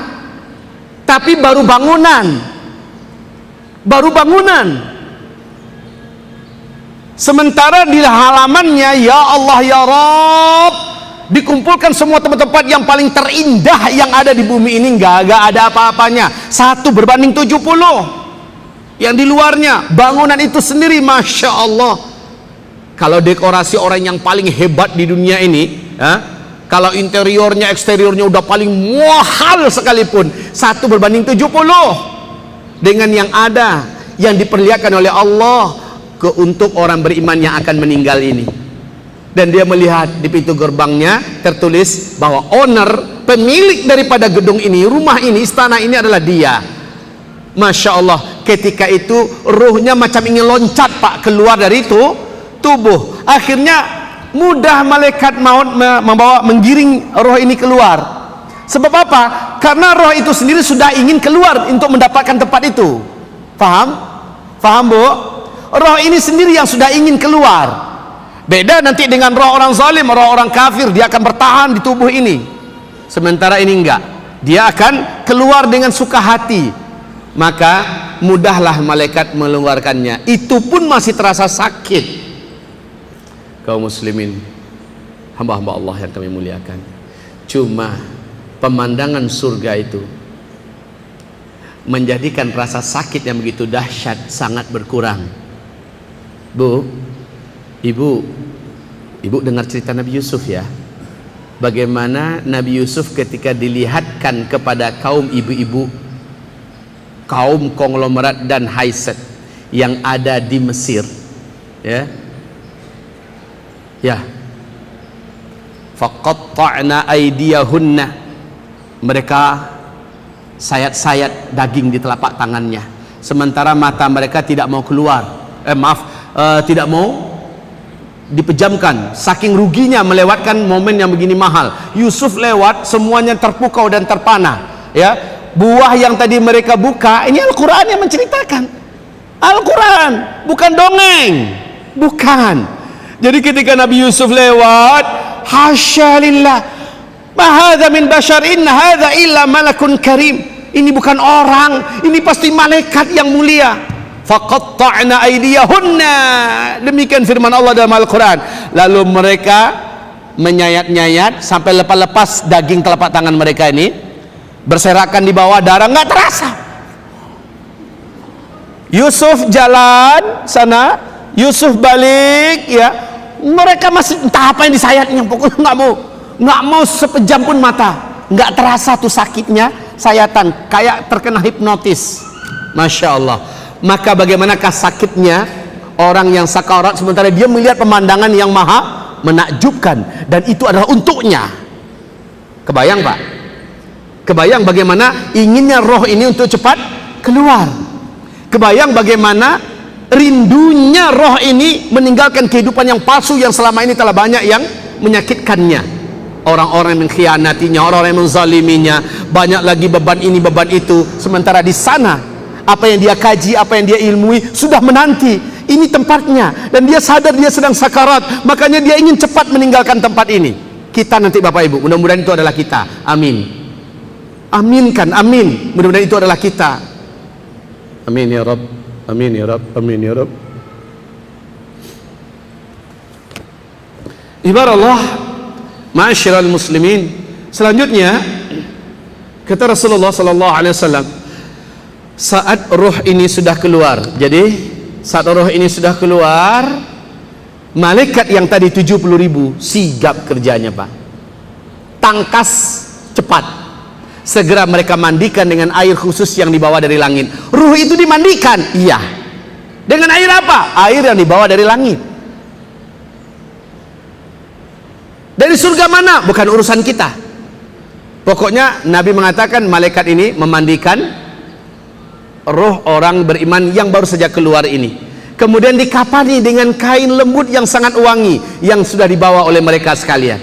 tapi baru bangunan. Baru bangunan. Sementara di halamannya, ya Allah ya Rabb, dikumpulkan semua tempat-tempat yang paling terindah yang ada di bumi ini, nggak ada apa-apanya. 1 berbanding 70. Yang di luarnya, bangunan itu sendiri, Masya Allah. Kalau dekorasi orang yang paling hebat di dunia ini, kalau interiornya, eksteriornya udah paling mahal sekalipun, 1 berbanding 70 dengan yang ada, yang diperlihatkan oleh Allah untuk orang beriman yang akan meninggal ini. Dan dia melihat di pintu gerbangnya tertulis bahwa owner, pemilik daripada gedung ini, rumah ini, istana ini adalah dia. Masya Allah, ketika itu ruhnya macam ingin loncat, Pak, keluar dari itu tubuh. Akhirnya mudah malaikat maut menggiring roh ini keluar. Sebab apa? Karena roh itu sendiri sudah ingin keluar untuk mendapatkan tempat itu. Paham? Paham, Bu? Roh ini sendiri yang sudah ingin keluar. Beda nanti dengan roh orang zalim, roh orang kafir, dia akan bertahan di tubuh ini. Sementara ini enggak, dia akan keluar dengan suka hati. Maka mudahlah malaikat mengeluarkannya. Itu pun masih terasa sakit. Kaum muslimin, hamba-hamba Allah yang kami muliakan, cuma pemandangan surga itu menjadikan rasa sakit yang begitu dahsyat sangat berkurang. Bu, Ibu dengar cerita Nabi Yusuf ya, bagaimana Nabi Yusuf ketika dilihatkan kepada kaum ibu-ibu, kaum konglomerat dan haiset yang ada di Mesir, faqatta'na aydiyahunna, mereka sayat-sayat daging di telapak tangannya, sementara mata mereka tidak mau keluar, tidak mau dipejamkan, saking ruginya melewatkan momen yang begini mahal. Yusuf lewat, semuanya terpukau dan terpana, ya. Buah yang tadi mereka buka, ini Al-Quran yang menceritakan. Al-Quran, bukan dongeng, bukan. Jadi ketika Nabi Yusuf lewat, hasya lillah, ma hadza min bashar, inna hadza illa malakun karim. Ini bukan orang, ini pasti malaikat yang mulia. Faqatta'na aydiyahunna, demikian firman Allah dalam Al-Quran. Lalu mereka menyayat-nyayat sampai lepas-lepas daging telapak tangan mereka ini, berserakan di bawah, darah nggak terasa. Yusuf jalan sana, Yusuf balik, ya, mereka masih entah apa yang disayatnya, pokoknya nggak mau sepejam pun mata, nggak terasa tuh sakitnya, sayatan, kayak terkena hipnotis. Masya Allah. Maka bagaimanakah sakitnya orang yang sakarat sementara dia melihat pemandangan yang maha menakjubkan, dan itu adalah untuknya. Kebayang, Pak? Kebayang bagaimana inginnya roh ini untuk cepat keluar. Kebayang bagaimana rindunya roh ini meninggalkan kehidupan yang palsu yang selama ini telah banyak yang menyakitkannya. Orang-orang yang mengkhianatinya, orang-orang yang menzaliminya, banyak lagi beban ini beban itu. Sementara di sana apa yang dia kaji, apa yang dia ilmui sudah menanti, ini tempatnya, dan dia sadar dia sedang sakarat, makanya dia ingin cepat meninggalkan tempat ini. Kita nanti Bapak Ibu, mudah-mudahan itu adalah kita, amin. Aminkan, amin. Mudah-mudahan itu adalah kita. Amin ya Rabb. Amin ya Rabb. Amin ya Rabb. Ibarat ma'asyiral muslimin. Selanjutnya kata Rasulullah sallallahu alaihi wasallam, saat roh ini sudah keluar. Jadi saat roh ini sudah keluar, malaikat yang tadi 70.000 sigap kerjanya, Pak. Tangkas cepat. Segera mereka mandikan dengan air khusus yang dibawa dari langit. Ruh itu dimandikan, iya. Dengan air apa? Air yang dibawa dari langit. Dari surga mana? Bukan urusan kita. Pokoknya Nabi mengatakan malaikat ini memandikan roh orang beriman yang baru saja keluar ini. Kemudian dikapani dengan kain lembut yang sangat wangi yang sudah dibawa oleh mereka sekalian.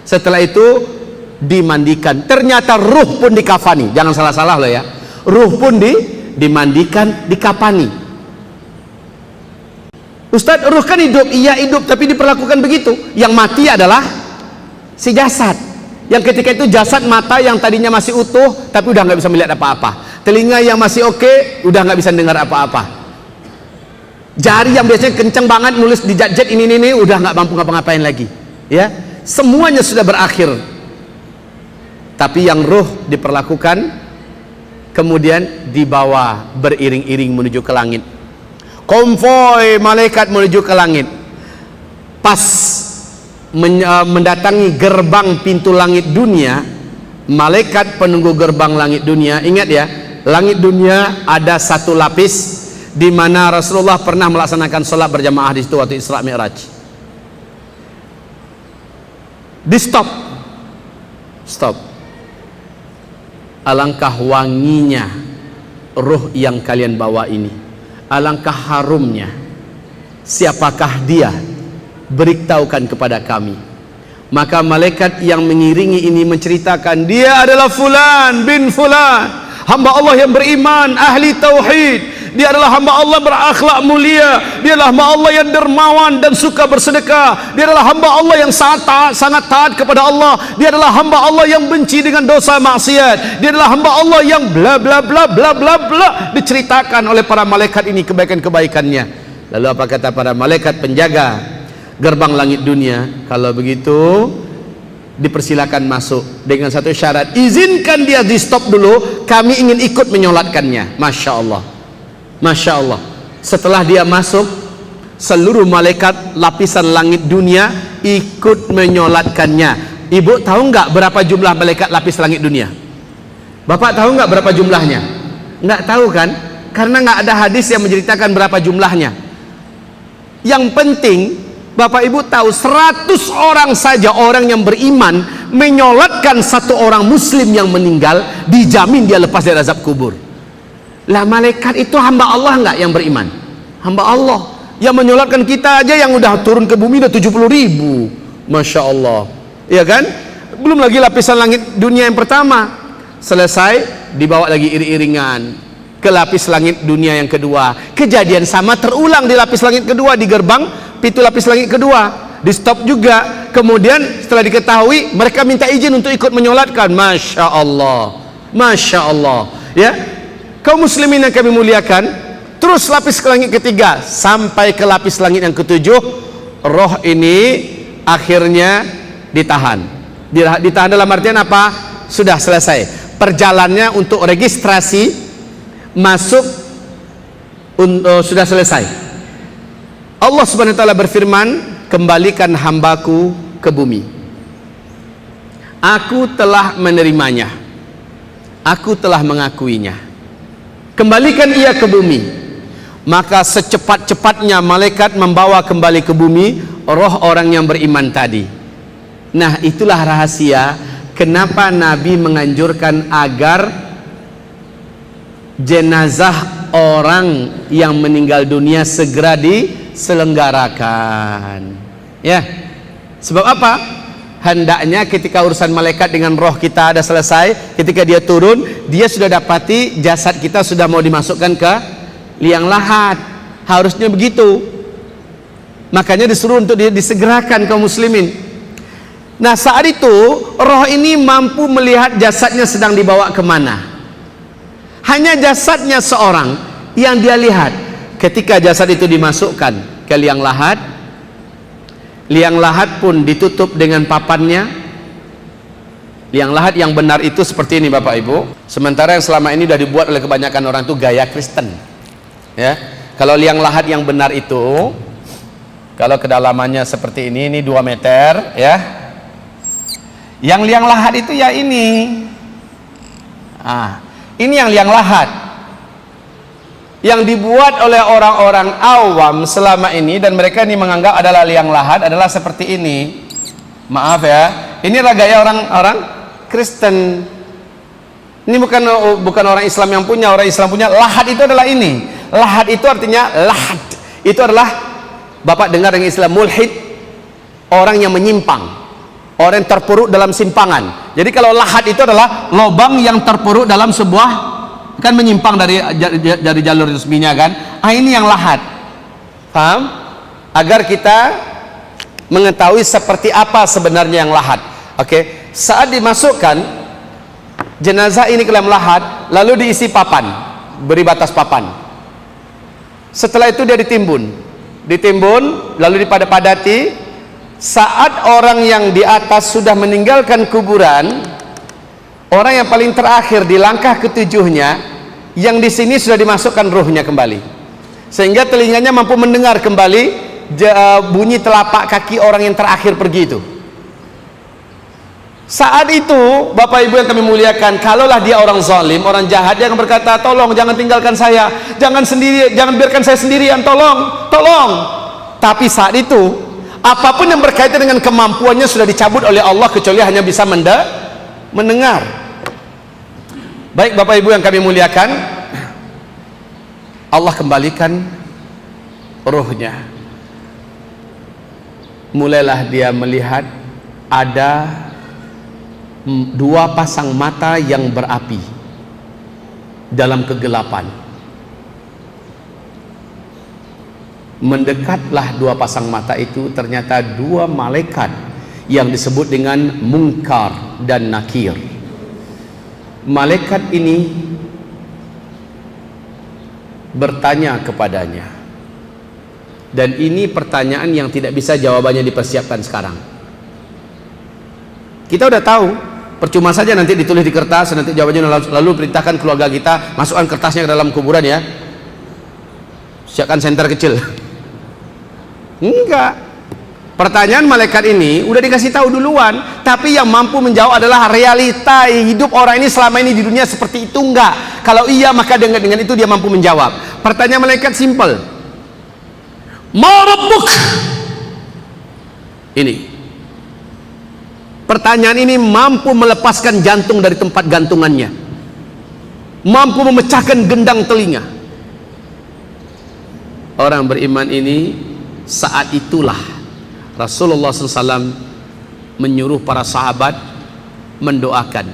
Setelah itu dimandikan. Ternyata ruh pun dikafani. Jangan salah-salah loh ya. Ruh pun dimandikan, dikapani. Ustadz, ruh kan hidup. Iya hidup, tapi diperlakukan begitu. Yang mati adalah si jasad. Yang ketika itu jasad, mata yang tadinya masih utuh tapi udah nggak bisa melihat apa-apa. Telinga yang masih oke, udah nggak bisa dengar apa-apa. Jari yang biasanya kenceng banget nulis di jet ini udah nggak mampu ngapa-ngapain lagi. Ya, semuanya sudah berakhir. Tapi yang ruh diperlakukan, kemudian dibawa beriring-iring menuju ke langit. Konvoi malaikat menuju ke langit. Pas mendatangi gerbang pintu langit dunia, malaikat penunggu gerbang langit dunia, ingat ya, langit dunia ada satu lapis di mana Rasulullah pernah melaksanakan sholat berjamaah di situ waktu Isra Mi'raj. Di stop. Alangkah wanginya ruh yang kalian bawa ini, alangkah harumnya. Siapakah dia? Beritahukan kepada kami. Maka malaikat yang mengiringi ini menceritakan, dia adalah fulan bin fulan, hamba Allah yang beriman, ahli tauhid. Dia adalah hamba Allah berakhlak mulia. Dia adalah hamba Allah yang dermawan dan suka bersedekah. Dia adalah hamba Allah yang sangat taat kepada Allah. Dia adalah hamba Allah yang benci dengan dosa maksiat. Dia adalah hamba Allah yang bla bla bla bla bla bla. Diceritakan oleh para malaikat ini kebaikan-kebaikannya. Lalu apa kata para malaikat penjaga gerbang langit dunia? Kalau begitu dipersilakan masuk dengan satu syarat, izinkan dia di stop dulu, kami ingin ikut menyolatkannya. Masya Allah, Masya Allah. Setelah dia masuk, seluruh malaikat lapisan langit dunia ikut menyolatkannya. Ibu tahu nggak berapa jumlah malaikat lapis langit dunia? Bapak tahu nggak berapa jumlahnya? Nggak tahu kan? Karena nggak ada hadis yang menceritakan berapa jumlahnya. Yang penting Bapak Ibu tahu, 100 orang saja orang yang beriman menyolatkan satu orang muslim yang meninggal, dijamin dia lepas dari azab kubur. Lah malaikat itu hamba Allah enggak yang beriman? Hamba Allah. Yang menyolatkan kita aja yang udah turun ke bumi udah 70.000. Masya Allah. Iya kan? Belum lagi lapisan langit dunia yang pertama. Selesai, dibawa lagi iring-iringan ke lapis langit dunia yang kedua. Kejadian sama terulang di lapis langit kedua, di gerbang pintu lapis langit kedua. Di stop juga. Kemudian setelah diketahui, mereka minta izin untuk ikut menyolatkan. Masya Allah, Masya Allah. Ya, kaum muslimin yang kami muliakan, terus lapis ke langit ketiga sampai ke lapis langit yang ketujuh. Roh ini akhirnya ditahan. Ditahan dalam artian apa? Sudah selesai perjalanannya untuk registrasi masuk, sudah selesai. Allah Subhanahu wa taala berfirman, kembalikan hambaku ke bumi. Aku telah menerimanya. Aku telah mengakuinya. Kembalikan ia ke bumi. Maka secepat-cepatnya malaikat membawa kembali ke bumi roh orang yang beriman tadi. Nah, itulah rahasia kenapa Nabi menganjurkan agar jenazah orang yang meninggal dunia segera diselenggarakan. Ya, sebab apa? Hendaknya ketika urusan malaikat dengan roh kita ada selesai, ketika dia turun, dia sudah dapati jasad kita sudah mau dimasukkan ke liang lahat. Harusnya begitu. Makanya disuruh untuk disegerakan kaum muslimin. Nah, saat itu roh ini mampu melihat jasadnya sedang dibawa kemana. Hanya jasadnya seorang yang dia lihat. Ketika jasad itu dimasukkan ke liang lahat, liang lahat pun ditutup dengan papannya. Liang lahat yang benar itu seperti ini Bapak Ibu. Sementara yang selama ini sudah dibuat oleh kebanyakan orang itu gaya Kristen, ya. Kalau liang lahat yang benar itu, kalau kedalamannya seperti ini 2 meter, ya. Yang liang lahat itu ya ini. Ini yang liang lahat yang dibuat oleh orang-orang awam selama ini, dan mereka ini menganggap adalah liang lahat adalah seperti ini. Maaf ya, ini gaya orang-orang Kristen. Ini bukan orang Islam yang punya. Orang Islam punya lahat itu adalah ini. Lahat itu artinya lahat. Itu adalah, Bapak dengar yang istilah mulhid, orang yang menyimpang, orang yang terpuruk dalam simpangan. Jadi kalau lahat itu adalah lubang yang terpuruk dalam sebuah, kan menyimpang dari jalur resminya kan. Ini yang lahat. Paham? Agar kita mengetahui seperti apa sebenarnya yang lahat. Oke. Saat dimasukkan jenazah ini ke dalam lahat, lalu diisi papan, beri batas papan. Setelah itu dia ditimbun, lalu dipadat-padati. Saat orang yang di atas sudah meninggalkan kuburan, orang yang paling terakhir di langkah ketujuhnya, yang di sini sudah dimasukkan ruhnya kembali, sehingga telinganya mampu mendengar kembali bunyi telapak kaki orang yang terakhir pergi itu. Saat itu Bapak Ibu yang kami muliakan, kalaulah dia orang zalim, orang jahat, dia akan berkata, tolong jangan tinggalkan saya, jangan biarkan saya sendirian, tolong. Tapi saat itu apapun yang berkaitan dengan kemampuannya sudah dicabut oleh Allah, kecuali hanya bisa mendengar. Baik Bapak Ibu yang kami muliakan, Allah kembalikan ruhnya. Mulailah dia melihat ada 2 pasang mata yang berapi dalam kegelapan. Mendekatlah 2 pasang mata itu, ternyata 2 malaikat yang disebut dengan Munkar dan Nakir. Malaikat ini bertanya kepadanya, dan ini pertanyaan yang tidak bisa jawabannya dipersiapkan sekarang. Kita udah tahu, percuma saja nanti ditulis di kertas, nanti jawabannya lalu perintahkan keluarga kita masukkan kertasnya ke dalam kuburan ya, siapkan senter kecil. Enggak, pertanyaan malaikat ini udah dikasih tahu duluan, tapi yang mampu menjawab adalah realita hidup orang ini selama ini di dunia seperti itu. Enggak, kalau iya maka dengan itu dia mampu menjawab. Pertanyaan malaikat simple, ma rabbuk. Ini pertanyaan ini mampu melepaskan jantung dari tempat gantungannya, mampu memecahkan gendang telinga. Orang beriman ini, saat itulah Rasulullah SAW menyuruh para sahabat mendoakan,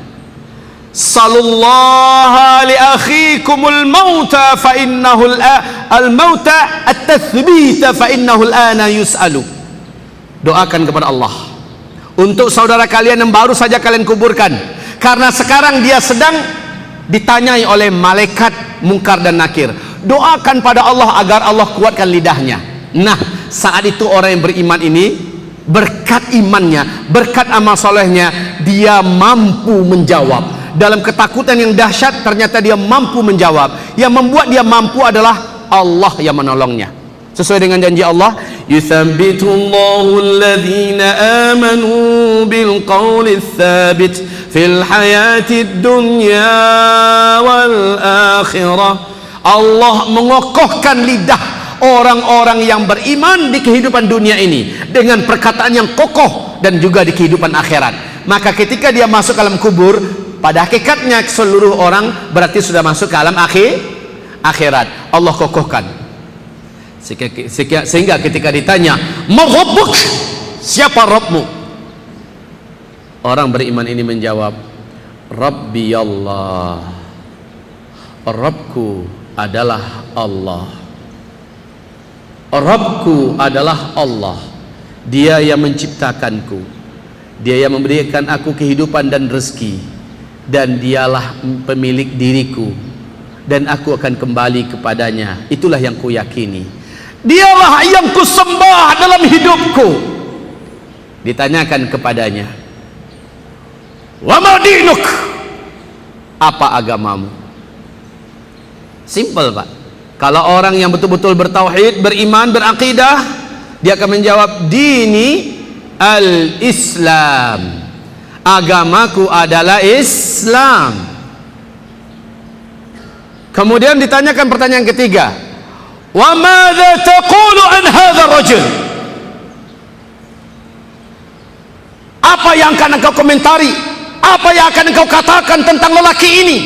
sallallahu li akhikumul mauta fa innahu al-mauta at-tathbita fa innahu al-ana yus'alu. Doakan kepada Allah untuk saudara kalian yang baru saja kalian kuburkan, karena sekarang dia sedang ditanyai oleh malaikat Munkar dan Nakir. Doakan pada Allah agar Allah kuatkan lidahnya. Nah, saat itu orang yang beriman ini, berkat imannya, berkat amal solehnya, dia mampu menjawab. Dalam ketakutan yang dahsyat, ternyata dia mampu menjawab. Yang membuat dia mampu adalah Allah yang menolongnya. Sesuai dengan janji Allah, yuthabbitullahu alladhina amanu bil qawli tsabit fil hayatid dunya wal akhirah. Allah mengokohkan lidah orang-orang yang beriman di kehidupan dunia ini dengan perkataan yang kokoh, dan juga di kehidupan akhirat. Maka ketika dia masuk ke alam kubur, pada hakikatnya seluruh orang berarti sudah masuk ke alam akhirat. Allah kokohkan sehingga ketika ditanya, ma rabbuk, siapa Rabbmu, orang beriman ini menjawab, Rabbi Allah, Rabbku adalah Allah, Rabbku adalah Allah, dia yang menciptakanku, Dia yang memberikan aku kehidupan dan rezeki, dan dialah pemilik diriku, dan aku akan kembali kepadanya. Itulah yang ku yakini. Dialah yang ku sembah dalam hidupku. Ditanyakan kepadanya, wa ma dinuk, apa agamamu? Simple Pak. Kalau orang yang betul-betul bertauhid, beriman, berakidah, dia akan menjawab, dini al-Islam, agamaku adalah Islam. Kemudian ditanyakan pertanyaan ketiga, wa madza taqulu an hadzal rajul, apa yang akan engkau komentari, apa yang akan engkau katakan tentang lelaki ini?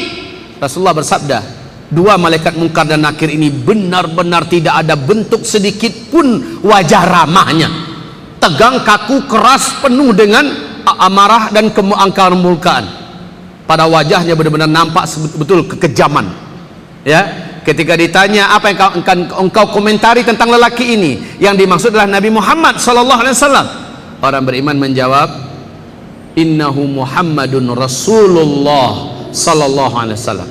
Rasulullah bersabda, dua malaikat mungkar dan nakir ini benar-benar tidak ada bentuk sedikit pun wajah ramahnya, tegang, kaku, keras, penuh dengan amarah dan keangkar-murkaan. Pada wajahnya benar-benar nampak betul kekejaman. Ya, ketika ditanya apa yang engkau komentari tentang lelaki ini, yang dimaksud adalah Nabi Muhammad SAW. Orang beriman menjawab, innahu Muhammadun Rasulullah sallallahu alaihi wasallam.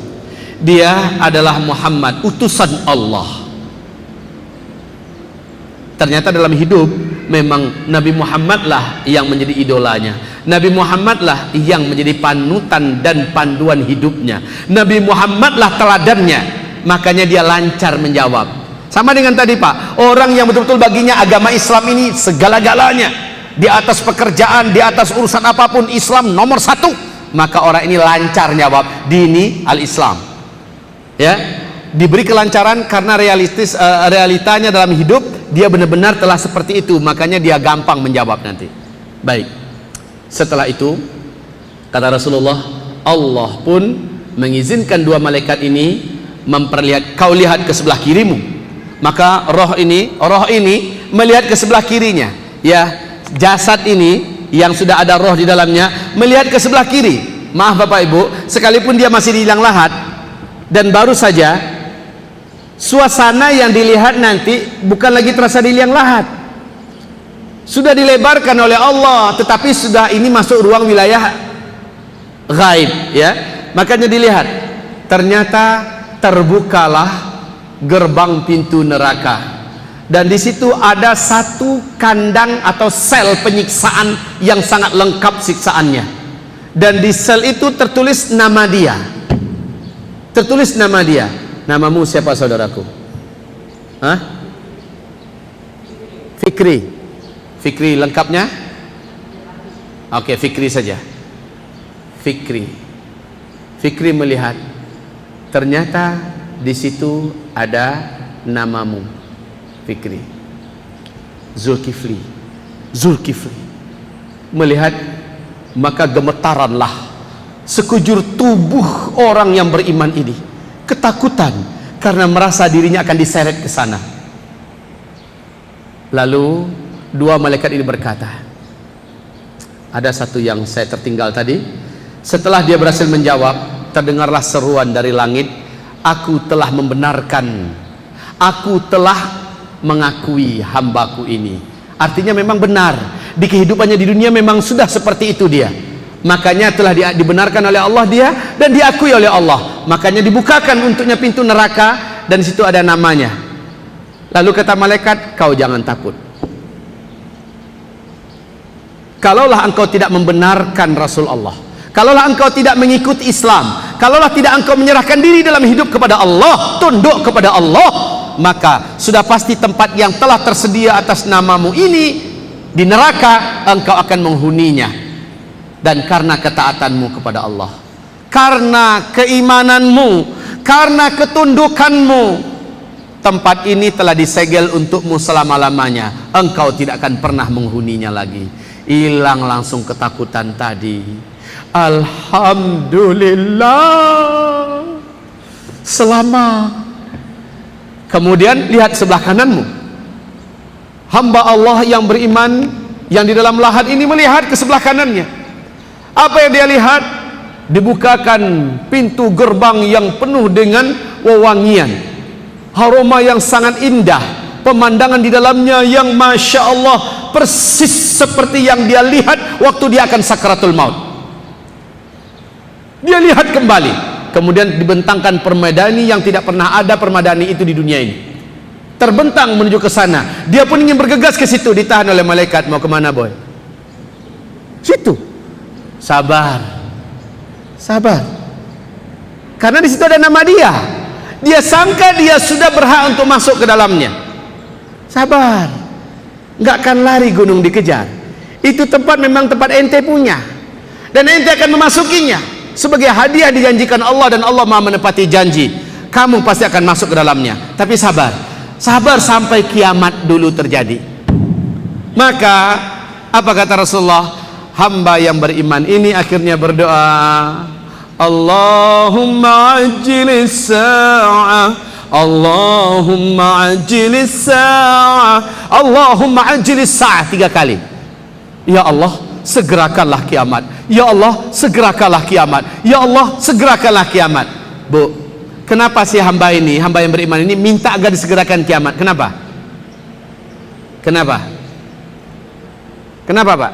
Dia adalah Muhammad, utusan Allah. Ternyata dalam hidup memang Nabi Muhammad lah yang menjadi idolanya. Nabi Muhammad lah yang menjadi panutan dan panduan hidupnya. Nabi Muhammad lah teladannya. Makanya dia lancar menjawab. Sama dengan tadi Pak, orang yang betul-betul baginya agama Islam ini segala-galanya, di atas pekerjaan, di atas urusan apapun, Islam nomor satu, maka orang ini lancar jawab dini al-Islam. Ya, diberi kelancaran karena realitanya dalam hidup dia benar-benar telah seperti itu, makanya dia gampang menjawab nanti. Baik, setelah itu kata Rasulullah, Allah pun mengizinkan dua malaikat ini memperlihat, kau lihat ke sebelah kirimu. Maka roh ini melihat ke sebelah kirinya. Ya, jasad ini yang sudah ada roh di dalamnya melihat ke sebelah kiri. Maaf Bapak Ibu, sekalipun dia masih di liang lahat dan baru saja, suasana yang dilihat nanti bukan lagi terasa di liang lahat, sudah dilebarkan oleh Allah, tetapi sudah ini masuk ruang wilayah gaib. Ya, makanya dilihat, ternyata terbukalah gerbang pintu neraka, dan di situ ada satu kandang atau sel penyiksaan yang sangat lengkap siksaannya, dan di sel itu tertulis nama dia. Tertulis nama dia. Namamu siapa saudaraku? Hah? Fikri. Fikri lengkapnya? Oke, Fikri saja. Fikri. Fikri melihat, ternyata di situ ada namamu, Fikri. Zulkifli. Zulkifli. Melihat, maka gemetaranlah sekujur tubuh orang yang beriman ini, ketakutan karena merasa dirinya akan diseret ke sana. Lalu dua malaikat ini berkata, ada satu yang saya tertinggal tadi. Setelah dia berhasil menjawab, terdengarlah seruan dari langit, aku telah membenarkan, aku telah mengakui hambaku ini. Artinya memang benar, di kehidupannya di dunia memang sudah seperti itu dia. Makanya telah dibenarkan oleh Allah dia, dan diakui oleh Allah. Makanya dibukakan untuknya pintu neraka, dan di situ ada namanya. Lalu kata malaikat, kau jangan takut. Kalaulah engkau tidak membenarkan Rasul Allah, kalaulah engkau tidak mengikuti Islam, kalaulah tidak engkau menyerahkan diri dalam hidup kepada Allah, tunduk kepada Allah, maka sudah pasti tempat yang telah tersedia atas namamu ini di neraka engkau akan menghuninya. Dan karena ketaatanmu kepada Allah, karena keimananmu, karena ketundukanmu, tempat ini telah disegel untukmu selama-lamanya. Engkau tidak akan pernah menghuninya lagi. Hilang langsung ketakutan tadi. Alhamdulillah, selama. Kemudian lihat sebelah kananmu, hamba Allah yang beriman yang di dalam lahat ini melihat ke sebelah kanannya. Apa yang dia lihat? Dibukakan pintu gerbang yang penuh dengan wewangian, aroma yang sangat indah, pemandangan di dalamnya yang masya Allah persis seperti yang dia lihat waktu dia akan sakaratul maut. Dia lihat kembali, kemudian dibentangkan permadani yang tidak pernah ada permadani itu di dunia ini. Terbentang menuju ke sana. Dia pun ingin bergegas ke situ, ditahan oleh malaikat. Mau kemana boy? Situ. Sabar, sabar. Karena di situ ada nama dia. Dia sangka dia sudah berhak untuk masuk ke dalamnya. Sabar. Nggak akan lari gunung dikejar. Itu tempat memang tempat ente punya, dan ente akan memasukinya sebagai hadiah dijanjikan Allah, dan Allah Maha menepati janji. Kamu pasti akan masuk ke dalamnya. Tapi sabar, sabar sampai kiamat dulu terjadi. Maka apa kata Rasulullah? Hamba yang beriman ini akhirnya berdoa, Allahumma ajjilis sa'ah, Allahumma ajjilis sa'ah, Allahumma ajjilis sa'ah 3 kali. Ya Allah, segerakanlah kiamat. Ya Allah, segerakanlah kiamat. Ya Allah, segerakanlah kiamat. Bu, kenapa sih hamba ini, hamba yang beriman ini minta agar disegerakan kiamat? Kenapa? Kenapa? Kenapa, Pak?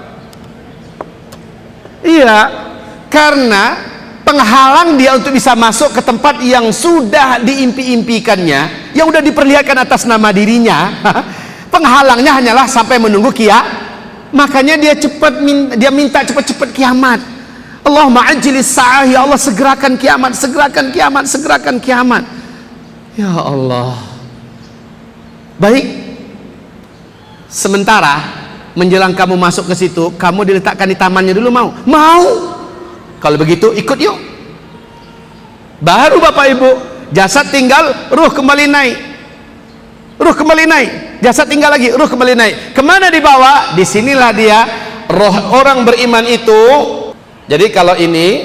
Iya, karena penghalang dia untuk bisa masuk ke tempat yang sudah diimpi-impikannya, yang sudah diperlihatkan atas nama dirinya. Penghalangnya hanyalah sampai menunggu kiamat. Makanya dia minta cepat-cepat kiamat. Allahumma ajjilis sa'ah, ya Allah segerakan kiamat, segerakan kiamat, segerakan kiamat. Ya Allah. Baik. Sementara menjelang kamu masuk ke situ, kamu diletakkan di tamannya dulu, mau? Mau. Kalau begitu ikut yuk. Baru Bapak Ibu, jasad tinggal, ruh kembali naik. Ruh kembali naik, jasad tinggal lagi, ruh kembali naik. Kemana dibawa? Disinilah dia, roh orang beriman itu. Jadi kalau ini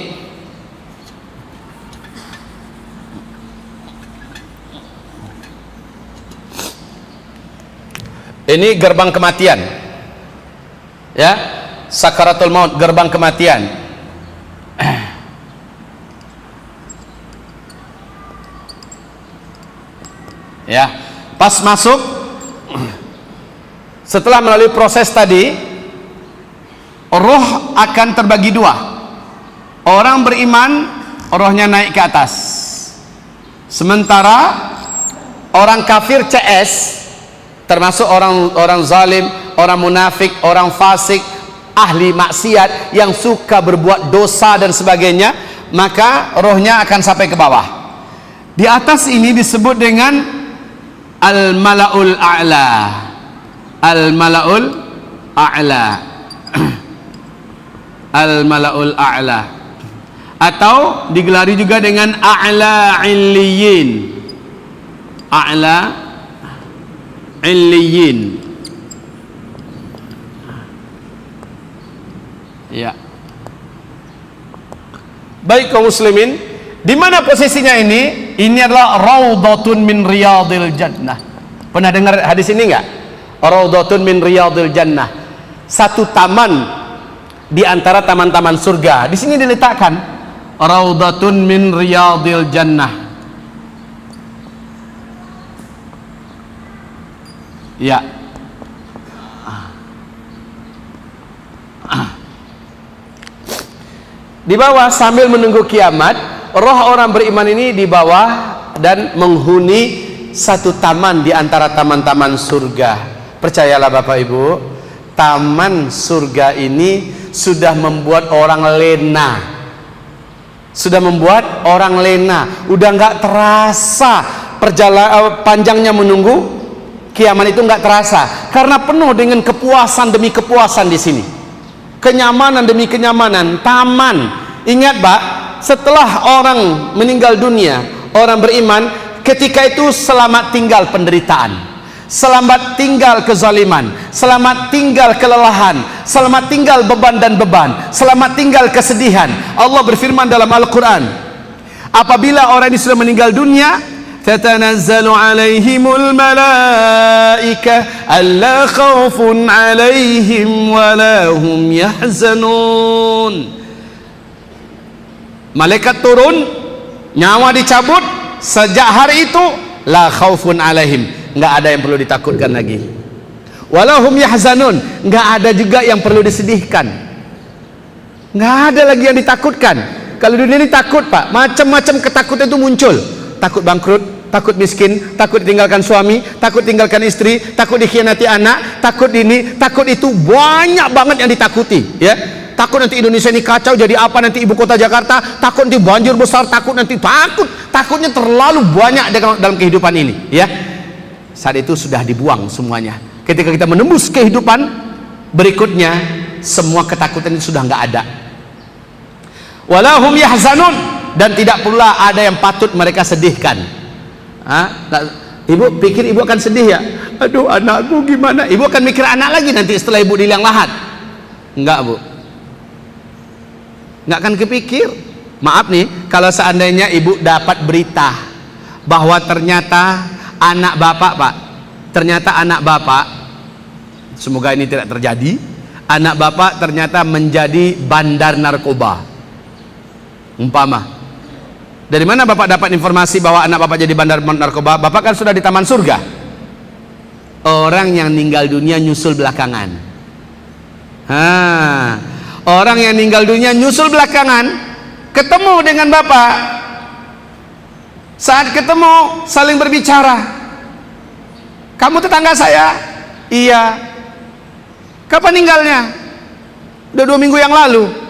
gerbang kematian, ya, sakaratul maut, gerbang kematian. Ya, pas masuk, setelah melalui proses tadi, roh akan terbagi 2. Orang beriman, rohnya naik ke atas. Sementara orang kafir CS, termasuk orang zalim, orang munafik, orang fasik, ahli maksiat yang suka berbuat dosa dan sebagainya, maka rohnya akan sampai ke bawah. Di atas ini disebut dengan al-mala'ul a'la. Al-mala'ul a'la. Al-mala'ul a'la, atau digelari juga dengan a'la illiyin. A'la illiyin. Ya. Baik kaum muslimin, di mana posisinya ini? Ini adalah raudhatun min riyadil jannah. Pernah dengar hadis ini enggak? Raudhatun min riyadil jannah. Satu taman di antara taman-taman surga. Di sini diletakkan raudhatun min riyadil jannah. Ya. Di bawah sambil menunggu kiamat, roh orang beriman ini di bawah dan menghuni satu taman di antara taman-taman surga. Percayalah Bapak Ibu, taman surga ini sudah membuat orang lena. Sudah membuat orang lena. Udah nggak terasa panjangnya menunggu kiamat, itu nggak terasa karena penuh dengan kepuasan demi kepuasan di sini. Kenyamanan demi kenyamanan. Taman. Ingat Pak, setelah orang meninggal dunia, orang beriman ketika itu selamat tinggal penderitaan, selamat tinggal kezaliman, selamat tinggal kelelahan, selamat tinggal beban dan beban, selamat tinggal kesedihan. Allah berfirman dalam Al-Quran, apabila orang ini sudah meninggal dunia, tatanazzalu alaihimul malaikah alla khaufun alaihim walahum yahzanun. Malaikat turun, nyawa dicabut. Sejak hari itu la khaufun alaihim, nggak ada yang perlu ditakutkan lagi. walahum yahzanun, nggak ada juga yang perlu disedihkan, nggak ada lagi yang ditakutkan. Kalau dunia ini takut Pak, macam-macam ketakutan itu muncul. Takut bangkrut, takut miskin, takut ditinggalkan suami, takut tinggalkan istri, takut dikhianati anak, takut ini, takut itu, banyak banget yang ditakuti, ya. Takut nanti Indonesia ini kacau, jadi apa nanti ibu kota Jakarta, takut nanti banjir besar, takut nanti takutnya terlalu banyak dalam kehidupan ini, ya. Saat itu sudah dibuang semuanya. Ketika kita menembus kehidupan berikutnya, semua ketakutan itu sudah nggak ada. Walahum yahzanun, dan tidak pula ada yang patut mereka sedihkan. Ibu pikir ibu akan sedih ya? Aduh anakku gimana? Ibu akan mikir anak lagi nanti setelah ibu di liang lahat? Enggak Bu, nggak akan kepikir. Maaf nih, kalau seandainya ibu dapat berita bahwa ternyata anak bapak Pak, ternyata anak bapak, semoga ini tidak terjadi, anak bapak ternyata menjadi bandar narkoba. Umpama, dari mana bapak dapat informasi bahwa anak bapak jadi bandar narkoba? Bapak kan sudah di taman surga. Orang yang meninggal dunia nyusul belakangan. Orang yang meninggal dunia nyusul belakangan, ketemu dengan bapak. Saat ketemu saling berbicara. Kamu tetangga saya? Iya. Kapan meninggalnya? Udah 2 minggu yang lalu.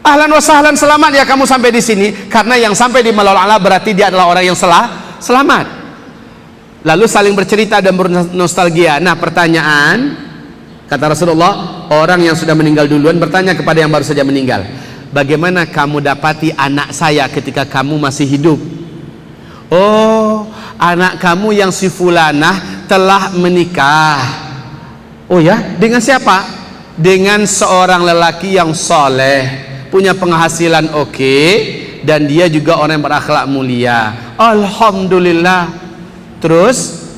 Ahlan wa sahlan, selamat ya kamu sampai di sini. Karena yang sampai di Malul A'la berarti dia adalah orang yang selamat. Lalu saling bercerita dan bernostalgia. Nah pertanyaan, kata Rasulullah, orang yang sudah meninggal duluan bertanya kepada yang baru saja meninggal, bagaimana kamu dapati anak saya ketika kamu masih hidup? Oh, anak kamu yang si fulanah telah menikah. Oh ya, dengan siapa? Dengan seorang lelaki yang soleh, punya penghasilan oke, dan dia juga orang yang berakhlak mulia. Alhamdulillah. Terus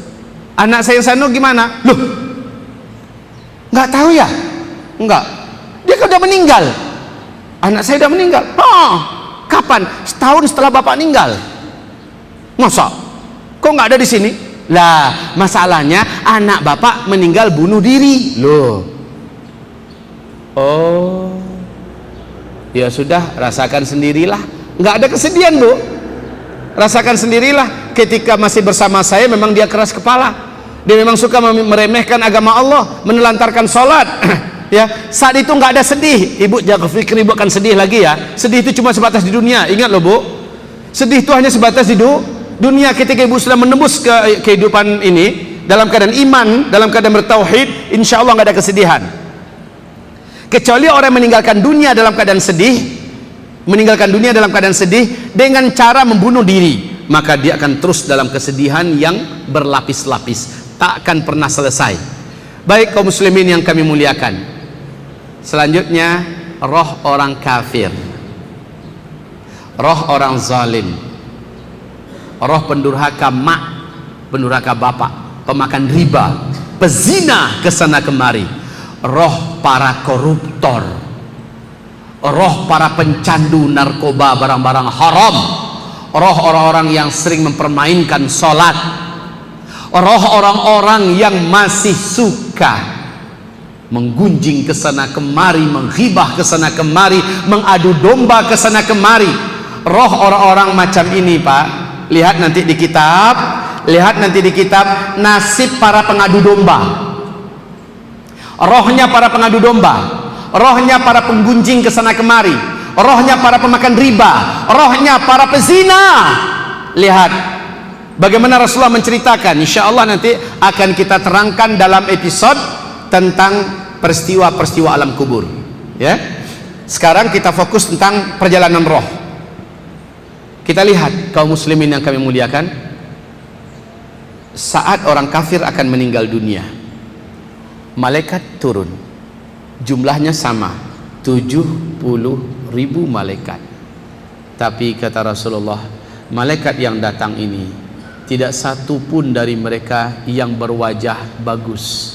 anak saya yang sano gimana? Loh, nggak tahu ya? Enggak, dia kan udah meninggal. Anak saya udah meninggal. Kapan? Setahun setelah bapak meninggal. Masa? Kok nggak ada di sini? Lah, masalahnya anak bapak meninggal bunuh diri. Loh. Oh, ya sudah, rasakan sendirilah. Nggak ada kesedihan Bu, rasakan sendirilah. Ketika masih bersama saya memang dia keras kepala, dia memang suka meremehkan agama Allah, menelantarkan sholat. Ya, saat itu nggak ada sedih. Ibu jangan pikir ibu akan sedih lagi ya. Sedih itu cuma sebatas di dunia. Ingat loh Bu, sedih itu hanya sebatas di dunia. Ketika ibu sudah menembus ke kehidupan ini dalam keadaan iman, dalam keadaan bertauhid, insya Allah nggak ada kesedihan. Kecuali orang meninggalkan dunia dalam keadaan sedih, meninggalkan dunia dalam keadaan sedih dengan cara membunuh diri, maka dia akan terus dalam kesedihan yang berlapis-lapis, tak akan pernah selesai. Baik kaum muslimin yang kami muliakan, selanjutnya roh orang kafir, roh orang zalim, roh pendurhaka mak, pendurhaka bapak, pemakan riba, pezina kesana kemari, roh para koruptor, roh para pencandu narkoba, barang-barang haram, roh orang-orang yang sering mempermainkan sholat, roh orang-orang yang masih suka menggunjing kesana kemari, menghibah kesana kemari, mengadu domba kesana kemari. Roh orang-orang macam ini Pak, lihat nanti di kitab nasib para pengadu domba, rohnya para pengadu domba, rohnya para penggunjing kesana kemari, rohnya para pemakan riba, rohnya para pezina. Lihat bagaimana Rasulullah menceritakan. Insya Allah nanti akan kita terangkan dalam episode tentang peristiwa-peristiwa alam kubur, ya. Sekarang kita fokus tentang perjalanan roh. Kita lihat kaum muslimin yang kami muliakan, saat orang kafir akan meninggal dunia, malaikat turun, jumlahnya sama, 70.000 malaikat. Tapi kata Rasulullah, malaikat yang datang ini tidak satu pun dari mereka yang berwajah bagus.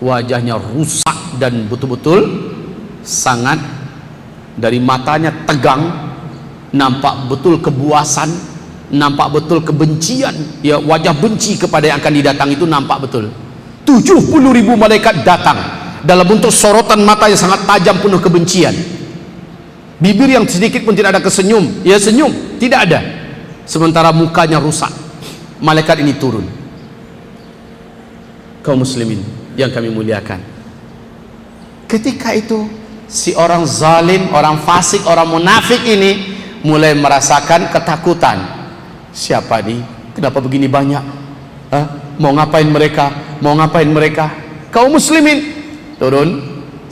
Wajahnya rusak dan betul-betul sangat, dari matanya tegang, nampak betul kebuasan, nampak betul kebencian, ya, wajah benci kepada yang akan didatang itu nampak betul. 70.000 malaikat datang dalam bentuk sorotan mata yang sangat tajam penuh kebencian, bibir yang sedikit pun tidak ada kesenyum, ya senyum tidak ada, sementara mukanya rusak. Malaikat ini turun. Kaum muslimin yang kami muliakan, ketika itu si orang zalim, orang fasik, orang munafik ini mulai merasakan ketakutan. Siapa nih? Kenapa begini banyak? Mau ngapain mereka? Mau ngapain mereka? Kaum muslimin turun.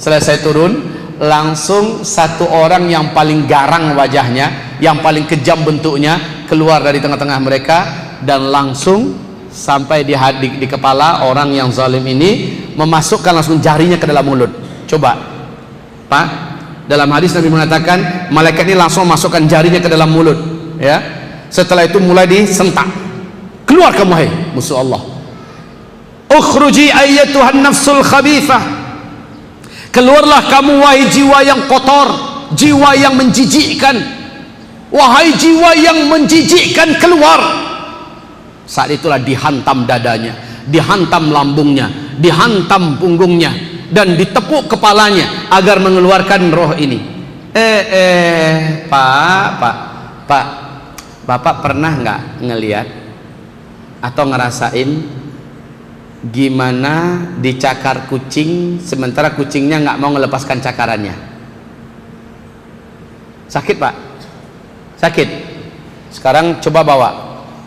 Selesai turun, langsung satu orang yang paling garang wajahnya, yang paling kejam bentuknya, keluar dari tengah-tengah mereka dan langsung sampai di kepala orang yang zalim ini, memasukkan langsung jarinya ke dalam mulut. Coba Pak, dalam hadis Nabi mengatakan malaikat ini langsung masukkan jarinya ke dalam mulut, ya. Setelah itu mulai disentak. Keluar kamu hai musuh Allah. Ukhruji ayyatuhan nafsul khabithah. Keluarlah kamu wahai jiwa yang kotor, jiwa yang menjijikkan. Wahai jiwa yang menjijikkan, keluar. Saat itulah dihantam dadanya, dihantam lambungnya, dihantam punggungnya, dan ditepuk kepalanya agar mengeluarkan roh ini. Pak, Bapak pernah nggak ngelihat atau ngerasain gimana dicakar kucing sementara kucingnya nggak mau melepaskan cakarannya? Sakit Pak? Sakit. Sekarang coba bawa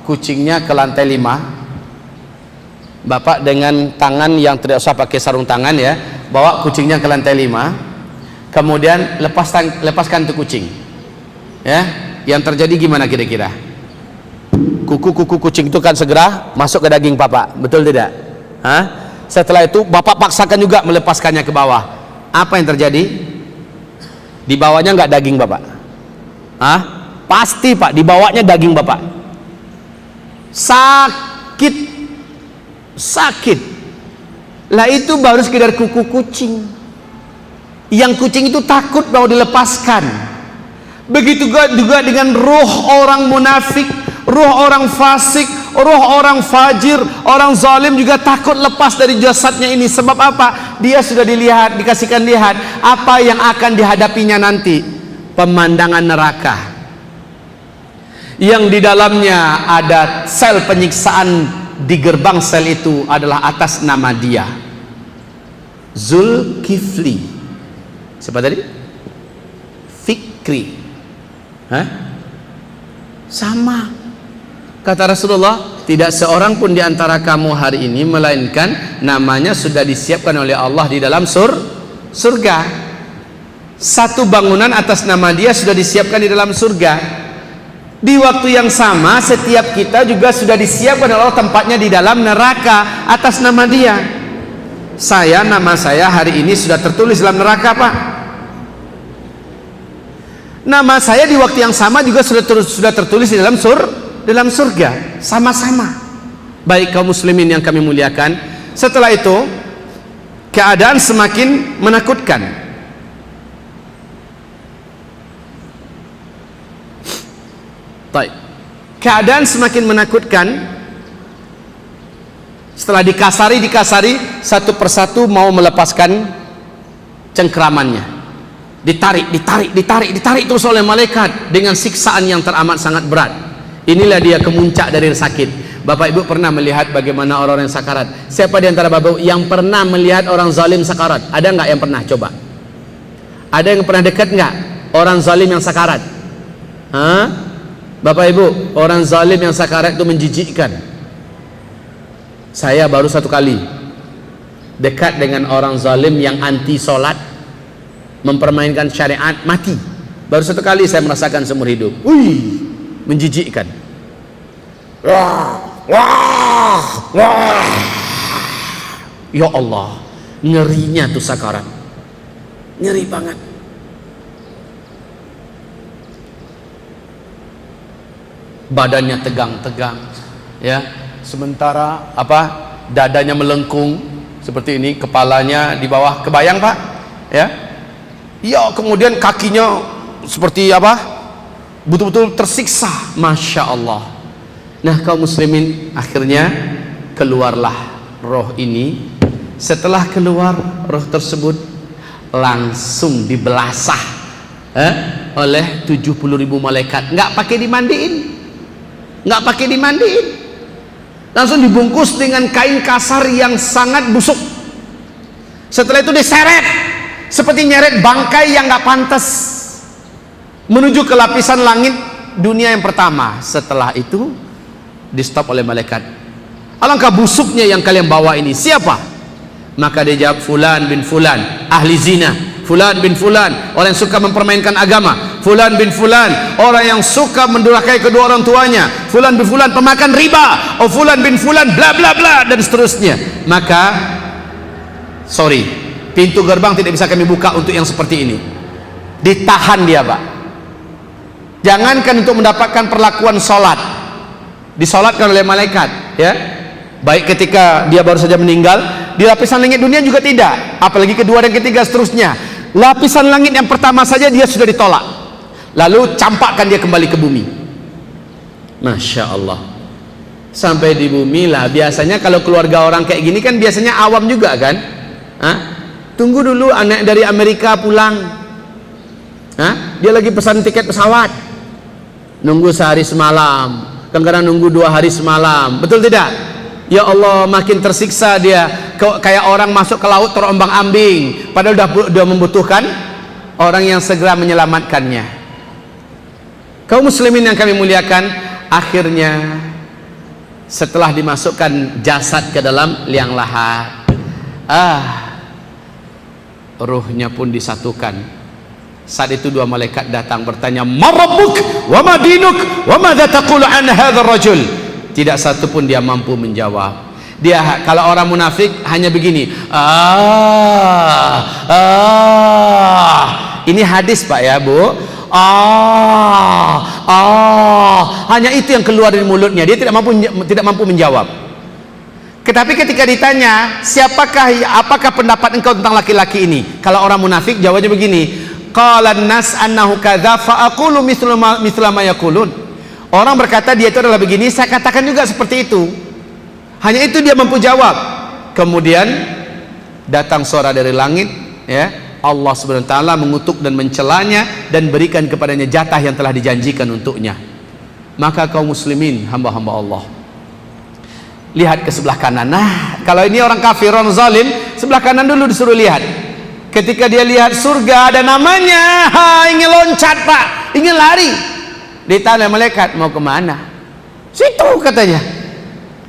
kucingnya ke lantai 5. Bapak dengan tangan yang tidak usah pakai sarung tangan ya, bawa kucingnya ke lantai 5, kemudian lepaskan tuh kucing, ya. Yang terjadi gimana kira-kira? Kuku kucing itu kan segera masuk ke daging Bapak, betul tidak? Setelah itu Bapak paksakan juga melepaskannya ke bawah. Apa yang terjadi? Di bawahnya nggak daging Bapak? Pasti Pak, di bawahnya daging Bapak. Sakit lah, itu baru sekedar kuku kucing. Yang kucing itu takut mau dilepaskan. Begitu juga dengan roh orang munafik, roh orang fasik, roh orang fajir, orang zalim juga takut lepas dari jasadnya ini. Sebab apa? Dia sudah dikasihkan lihat apa yang akan dihadapinya nanti. Pemandangan neraka yang di dalamnya ada sel penyiksaan. Di gerbang sel itu adalah atas nama dia Zulkifli. Siapa tadi? Fikri. Sama. Kata Rasulullah, tidak seorang pun di antara kamu hari ini melainkan namanya sudah disiapkan oleh Allah di dalam surga. Satu bangunan atas nama dia sudah disiapkan di dalam surga. Di waktu yang sama setiap kita juga sudah disiapkan oleh Allah tempatnya di dalam neraka atas nama dia. Nama saya hari ini sudah tertulis dalam neraka Pak. Nama saya di waktu yang sama juga sudah tertulis di dalam surga. Sama-sama. Baik kaum muslimin yang kami muliakan, setelah itu keadaan semakin menakutkan. Keadaan semakin menakutkan. Setelah dikasari satu persatu mau melepaskan cengkeramannya, ditarik terus oleh malaikat dengan siksaan yang teramat sangat berat. Inilah dia kemuncak dari sakit. Bapak Ibu pernah melihat bagaimana orang yang sakarat? Siapa di antara Bapak Ibu yang pernah melihat orang zalim sakarat? Ada nggak yang pernah? Coba. Ada yang pernah dekat nggak orang zalim yang sakarat? Bapak Ibu, orang zalim yang sakarat itu menjijikkan. Saya baru satu kali dekat dengan orang zalim yang anti sholat, mempermainkan syariat, mati. Baru satu kali saya merasakan seumur hidup. Menjijikkan. Ya Allah, ngerinya tuh sakarat, ngeri banget. Badannya tegang-tegang, ya. Sementara dadanya melengkung seperti ini, kepalanya di bawah, kebayang Pak? Ya. Ya, kemudian kakinya seperti betul-betul tersiksa, masya Allah. Nah kaum muslimin, akhirnya keluarlah roh ini Setelah keluar roh tersebut langsung dibelasah oleh 70.000 malaikat, nggak pakai dimandiin, langsung dibungkus dengan kain kasar yang sangat busuk. Setelah itu diseret seperti nyeret bangkai yang nggak pantas menuju ke lapisan langit dunia yang pertama. Setelah itu di stop oleh malaikat. Alangkah busuknya yang kalian bawa ini, siapa? Maka dia jawab, fulan bin fulan, ahli zina. Fulan bin fulan, orang yang suka mempermainkan agama. Fulan bin fulan, orang yang suka mendurhakai kedua orang tuanya. Fulan bin fulan, pemakan riba. Oh, fulan bin fulan, bla bla bla, dan seterusnya. Maka sorry, pintu gerbang tidak bisa kami buka untuk yang seperti ini. Ditahan dia, Pak. Jangankan untuk mendapatkan perlakuan sholat, disolatkan oleh malaikat, ya, baik ketika dia baru saja meninggal, di lapisan langit dunia juga tidak, apalagi kedua dan ketiga seterusnya. Lapisan langit yang pertama saja dia sudah ditolak, lalu campakkan dia kembali ke bumi. Masya Allah. Sampai di bumi lah, biasanya kalau keluarga orang kayak gini kan biasanya awam juga kan. Tunggu dulu anak dari Amerika pulang, dia lagi pesan tiket pesawat, nunggu sehari semalam, kadang-kadang nunggu 2 hari semalam, betul tidak? Ya Allah, makin tersiksa dia, kayak orang masuk ke laut terombang ambing, padahal sudah membutuhkan orang yang segera menyelamatkannya. Kaum muslimin yang kami muliakan, akhirnya setelah dimasukkan jasad ke dalam liang lahat, ruhnya pun disatukan. Saat itu 2 malaikat datang bertanya, "Marabbuk wa ma dinuk wa madza taqulu an hadzal rajul?" Tidak satu pun dia mampu menjawab. Dia, kalau orang munafik hanya begini, ini hadis Pak ya Bu, hanya itu yang keluar dari mulutnya. Dia tidak mampu menjawab. Tetapi ketika ditanya, apakah pendapat engkau tentang laki-laki ini? Kalau orang munafik jawabnya begini, qala an-nas annahu kadza fa aqulu mithla ma yaqulun. Orang berkata dia itu adalah begini, saya katakan juga seperti itu. Hanya itu dia mampu jawab. Kemudian datang suara dari langit, ya, Allah Subhanahu wa taala mengutuk dan mencelanya dan berikan kepadanya jatah yang telah dijanjikan untuknya. Maka kaum muslimin, hamba-hamba Allah, lihat ke sebelah kanan. Nah, kalau ini orang kafir, orang zalim, sebelah kanan dulu disuruh lihat. Ketika dia lihat surga ada namanya, ingin loncat Pak, ingin lari. Ditanya malaikat, mau kemana? Situ katanya.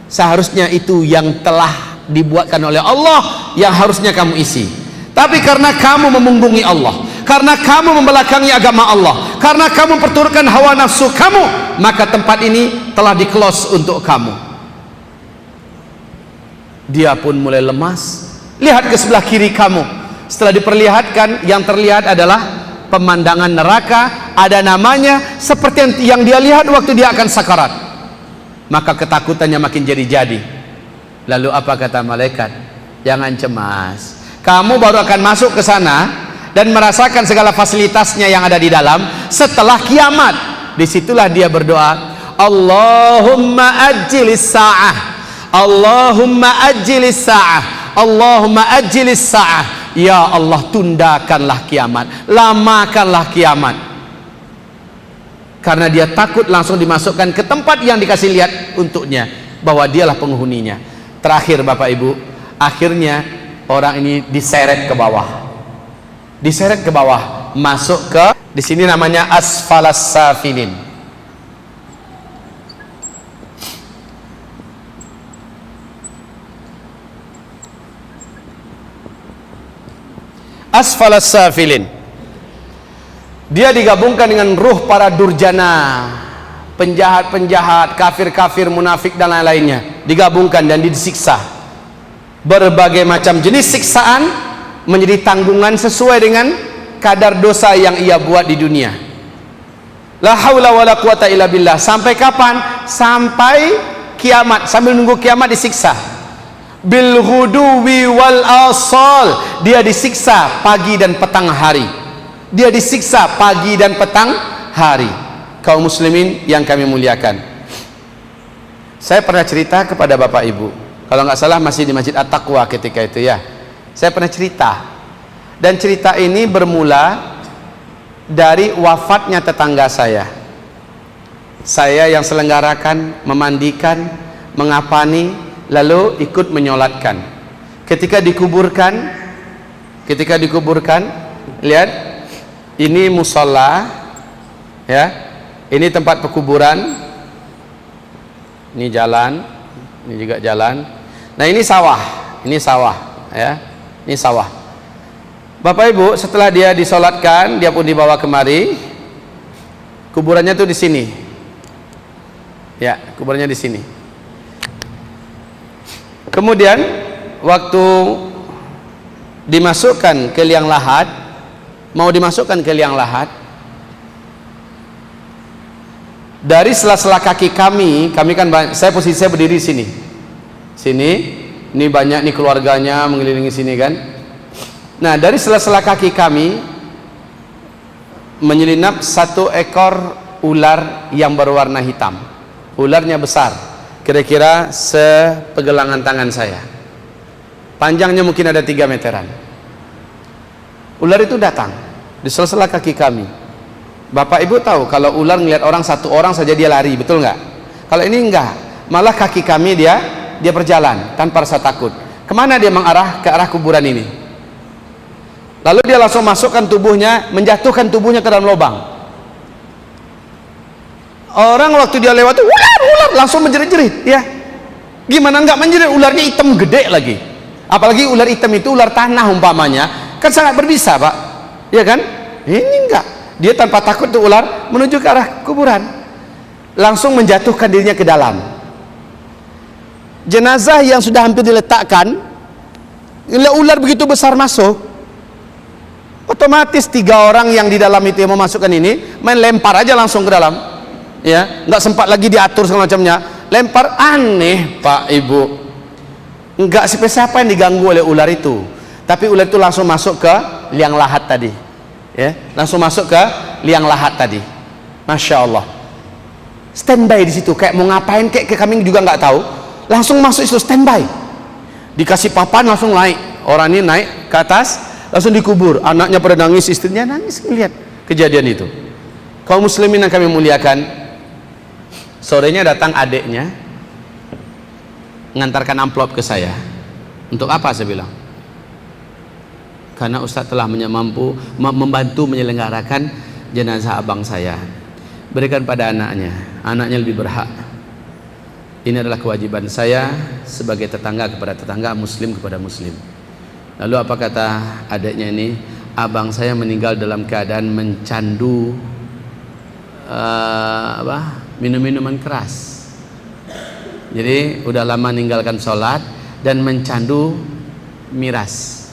Seharusnya itu yang telah dibuatkan oleh Allah, yang harusnya kamu isi. Tapi karena kamu memunggungi Allah, karena kamu membelakangi agama Allah, karena kamu perturutkan hawa nafsu kamu, maka tempat ini telah di-close untuk kamu. Dia pun mulai lemas. Lihat ke sebelah kiri kamu. Setelah diperlihatkan, yang terlihat adalah pemandangan neraka, ada namanya seperti yang dia lihat waktu dia akan sakarat. Maka ketakutannya makin jadi-jadi. Lalu apa kata malaikat? Jangan cemas, kamu baru akan masuk ke sana dan merasakan segala fasilitasnya yang ada di dalam setelah kiamat. Disitulah dia berdoa, Allahumma ajjilis sa'ah, Allahumma ajjilis sa'ah, Allahumma ajjilis sa'ah. Ya Allah, tundakanlah kiamat, lamakanlah kiamat. Karena dia takut langsung dimasukkan ke tempat yang dikasih lihat untuknya, bahwa dialah penghuninya. Terakhir Bapak Ibu, akhirnya orang ini diseret ke bawah. Diseret ke bawah, masuk ke, di sini namanya asfalas safilin. Asfalas safilin. Dia digabungkan dengan ruh para durjana, penjahat-penjahat, kafir-kafir, munafik dan lain-lainnya, digabungkan dan disiksa. Berbagai macam jenis siksaan menjadi tanggungan sesuai dengan kadar dosa yang ia buat di dunia. La haula wala quwata illa billah. Sampai kapan? Sampai kiamat. Sambil nunggu kiamat disiksa. Bil ghuduwi wal asal. Dia disiksa pagi dan petang hari. Dia disiksa pagi dan petang hari. Kaum muslimin yang kami muliakan, saya pernah cerita kepada Bapak Ibu, Kalau nggak salah masih di Masjid At-Taqwa ketika itu ya. Saya pernah cerita, dan cerita ini bermula dari wafatnya tetangga saya. Saya yang selenggarakan, memandikan, mengapani, lalu ikut menyolatkan. Ketika dikuburkan, lihat, ini musola, ya, ini tempat pekuburan, ini jalan, ini juga jalan. Nah ini sawah, ya, ini sawah. Bapak Ibu, setelah dia disolatkan, dia pun dibawa kemari. Kuburannya tuh di sini. Ya, kuburannya di sini. Kemudian waktu dimasukkan ke liang lahat, dari sela-sela kaki kami kan saya berdiri sini. Ini banyak nih keluarganya mengelilingi sini kan. Nah, dari sela-sela kaki kami menyelinap satu ekor ular yang berwarna hitam. Ularnya besar, kira-kira sepegelangan tangan saya. Panjangnya mungkin ada 3 meteran. Ular itu datang di sela-sela kaki kami. Bapak Ibu tahu kalau ular ngelihat satu orang saja dia lari, betul nggak? Kalau ini enggak, malah kaki kami dia berjalan tanpa rasa takut. Kemana dia mengarah? Ke arah kuburan ini. Lalu dia langsung masukkan tubuhnya, menjatuhkan tubuhnya ke dalam lubang. Orang waktu dia lewat, ular langsung menjerit-jerit, ya. Gimana enggak menjerit? Ularnya hitam gede lagi. Apalagi ular hitam itu ular tanah umpamanya, kan sangat berbisa, Pak. Ya kan? Ini enggak. Dia tanpa takut tuh ular menuju ke arah kuburan. Langsung menjatuhkan dirinya ke dalam. Jenazah yang sudah hampir diletakkan, ular begitu besar masuk. Otomatis 3 orang yang di dalam itu yang memasukkan ini main lempar aja langsung ke dalam, ya, nggak sempat lagi diatur segala macamnya, lempar. Aneh Pak Ibu, nggak siapa yang diganggu oleh ular itu, tapi ular itu langsung masuk ke liang lahat tadi, ya, langsung masuk ke liang lahat tadi. Masya Allah, standby di situ, kayak mau ngapain, kayak kami juga nggak tahu, langsung masuk itu standby, dikasih papan langsung naik, orang ini naik ke atas. Langsung dikubur, anaknya pada nangis, istrinya nangis melihat kejadian itu. Kaum muslimin yang kami muliakan, sorenya datang adiknya mengantarkan amplop ke saya. Untuk apa saya bilang? Karena Ustaz telah mampu membantu menyelenggarakan jenazah abang saya. Berikan pada anaknya lebih berhak. Ini adalah kewajiban saya sebagai tetangga kepada tetangga, muslim kepada muslim. Lalu apa kata adiknya ini? Abang saya meninggal dalam keadaan mencandu minum-minuman keras. Jadi udah lama meninggalkan sholat dan mencandu miras.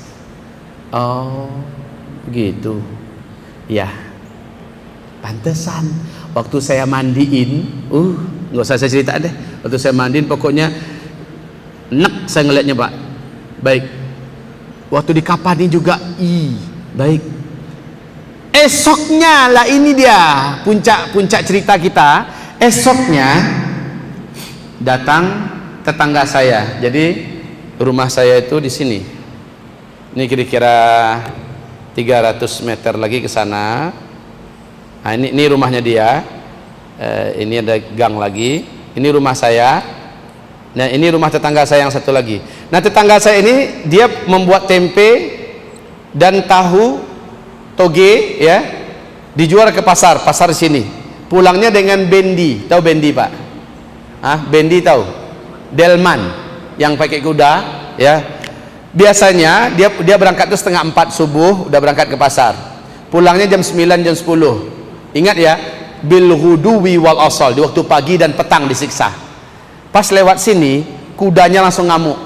Oh gitu. Ya, pantesan waktu saya mandiin, nggak usah saya cerita deh. Waktu saya mandiin pokoknya nek saya ngeliatnya Pak. Baik. Waktu di kapani juga, baik. Esoknya lah, ini dia puncak cerita kita. Esoknya datang tetangga saya. Jadi rumah saya itu di sini. Ini kira-kira 300 meter lagi ke sana. Nah, ini rumahnya dia. Ini ada gang lagi. Ini rumah saya. Nah, ini rumah tetangga saya yang satu lagi. Nah, tetangga saya ini dia membuat tempe dan tahu toge, ya, dijual ke pasar di sini. Pulangnya dengan bendi. Tahu bendi, Pak? Bendi tahu? Delman yang pakai kuda, ya. Biasanya dia berangkat tuh 3:30 subuh, udah berangkat ke pasar. Pulangnya jam 9, jam 10. Ingat ya, bil ghuduwi wal asal, di waktu pagi dan petang disiksa. Pas lewat sini, kudanya langsung ngamuk.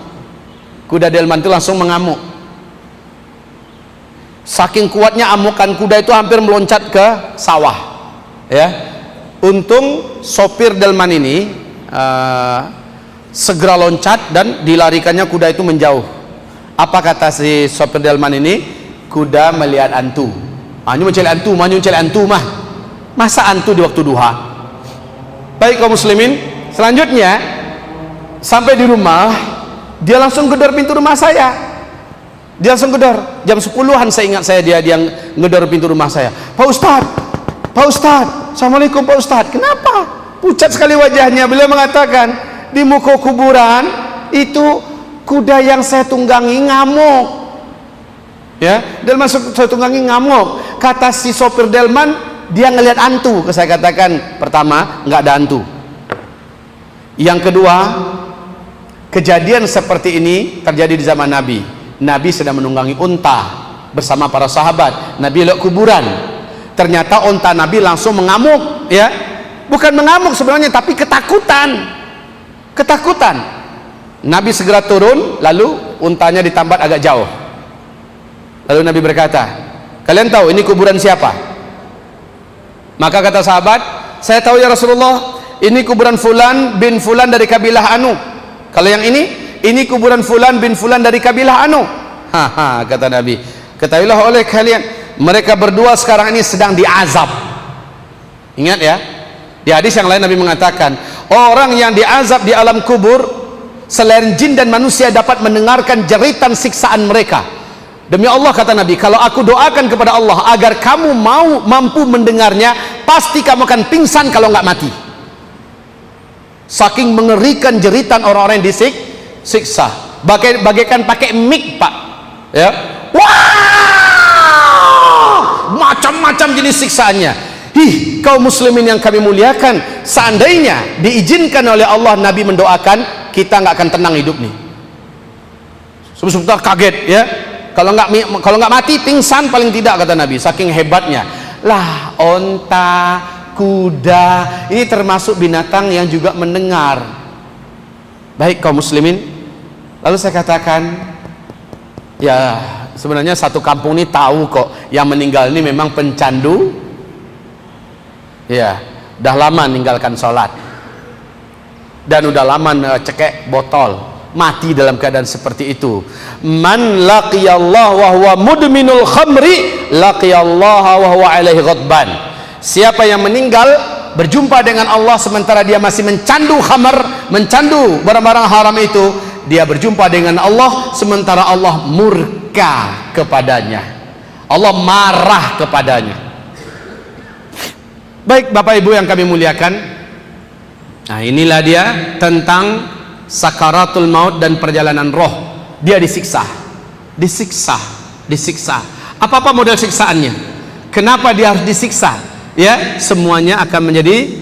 Kuda delman itu langsung mengamuk. Saking kuatnya amukan kuda itu hampir meloncat ke sawah. Ya, untung sopir delman ini segera loncat dan dilarikannya kuda itu menjauh. Apa kata si sopir delman ini? Kuda melihat antu. Manyu mencari antu mah. Masa antu di waktu duha? Baik kaum muslimin, selanjutnya sampai di rumah dia langsung gedor pintu rumah saya. Dia langsung gedor. Jam 10-an saya ingat dia ngedor pintu rumah saya. Pak Ustadz, Assalamualaikum Pak Ustadz. Kenapa? Pucat sekali wajahnya. Beliau mengatakan, di muka kuburan itu kuda yang saya tunggangi ngamuk. Ya, dan masuk saya tunggangi ngamuk. Kata si sopir delman, dia ngelihat hantu. Saya katakan, pertama, nggak ada hantu. Yang kedua, kejadian seperti ini terjadi di zaman Nabi. Nabi sedang menunggangi unta bersama para sahabat. Nabi lihat kuburan. Ternyata unta Nabi langsung mengamuk, ya. Bukan mengamuk sebenarnya, tapi ketakutan. Ketakutan. Nabi segera turun, lalu untanya ditambat agak jauh. Lalu Nabi berkata, kalian tahu ini kuburan siapa? Maka kata sahabat, saya tahu ya Rasulullah, ini kuburan fulan bin fulan dari kabilah anu. Kalau yang ini kuburan fulan bin fulan dari kabilah anu. Haha, kata Nabi, ketahuilah oleh kalian, mereka berdua sekarang ini sedang diazab. Ingat ya, di hadis yang lain Nabi mengatakan, orang yang diazab di alam kubur selain jin dan manusia dapat mendengarkan jeritan siksaan mereka. Demi Allah, kata Nabi, kalau aku doakan kepada Allah agar kamu mampu mendengarnya, pasti kamu akan pingsan kalau nggak mati. Saking mengerikan jeritan orang-orang yang disiksa, bagaikan pakai mic, Pak, ya. Wah, macam-macam jenis siksaannya. Kaum muslimin yang kami muliakan, seandainya diizinkan oleh Allah, Nabi mendoakan, kita nggak akan tenang hidup nih. Sebentar kaget, ya. Kalau nggak mati pingsan paling tidak, kata Nabi, saking hebatnya. Lah, onta, kuda, ini termasuk binatang yang juga mendengar. Baik kaum muslimin, lalu saya katakan, ya sebenarnya satu kampung ini tahu kok yang meninggal ini memang pencandu, ya, udah lama meninggalkan sholat dan udah lama cekek botol, mati dalam keadaan seperti itu. Man laqiyallah wa huwa mudminul khamri laqiyallah wa huwa alaihi ghadban. Siapa yang meninggal berjumpa dengan Allah sementara dia masih mencandu khamar, mencandu barang-barang haram itu, dia berjumpa dengan Allah sementara Allah murka kepadanya, Allah marah kepadanya. Baik Bapak Ibu yang kami muliakan, nah inilah dia tentang sakaratul maut dan perjalanan roh. Dia disiksa. Apa model siksaannya? Kenapa dia harus disiksa? Ya, semuanya akan menjadi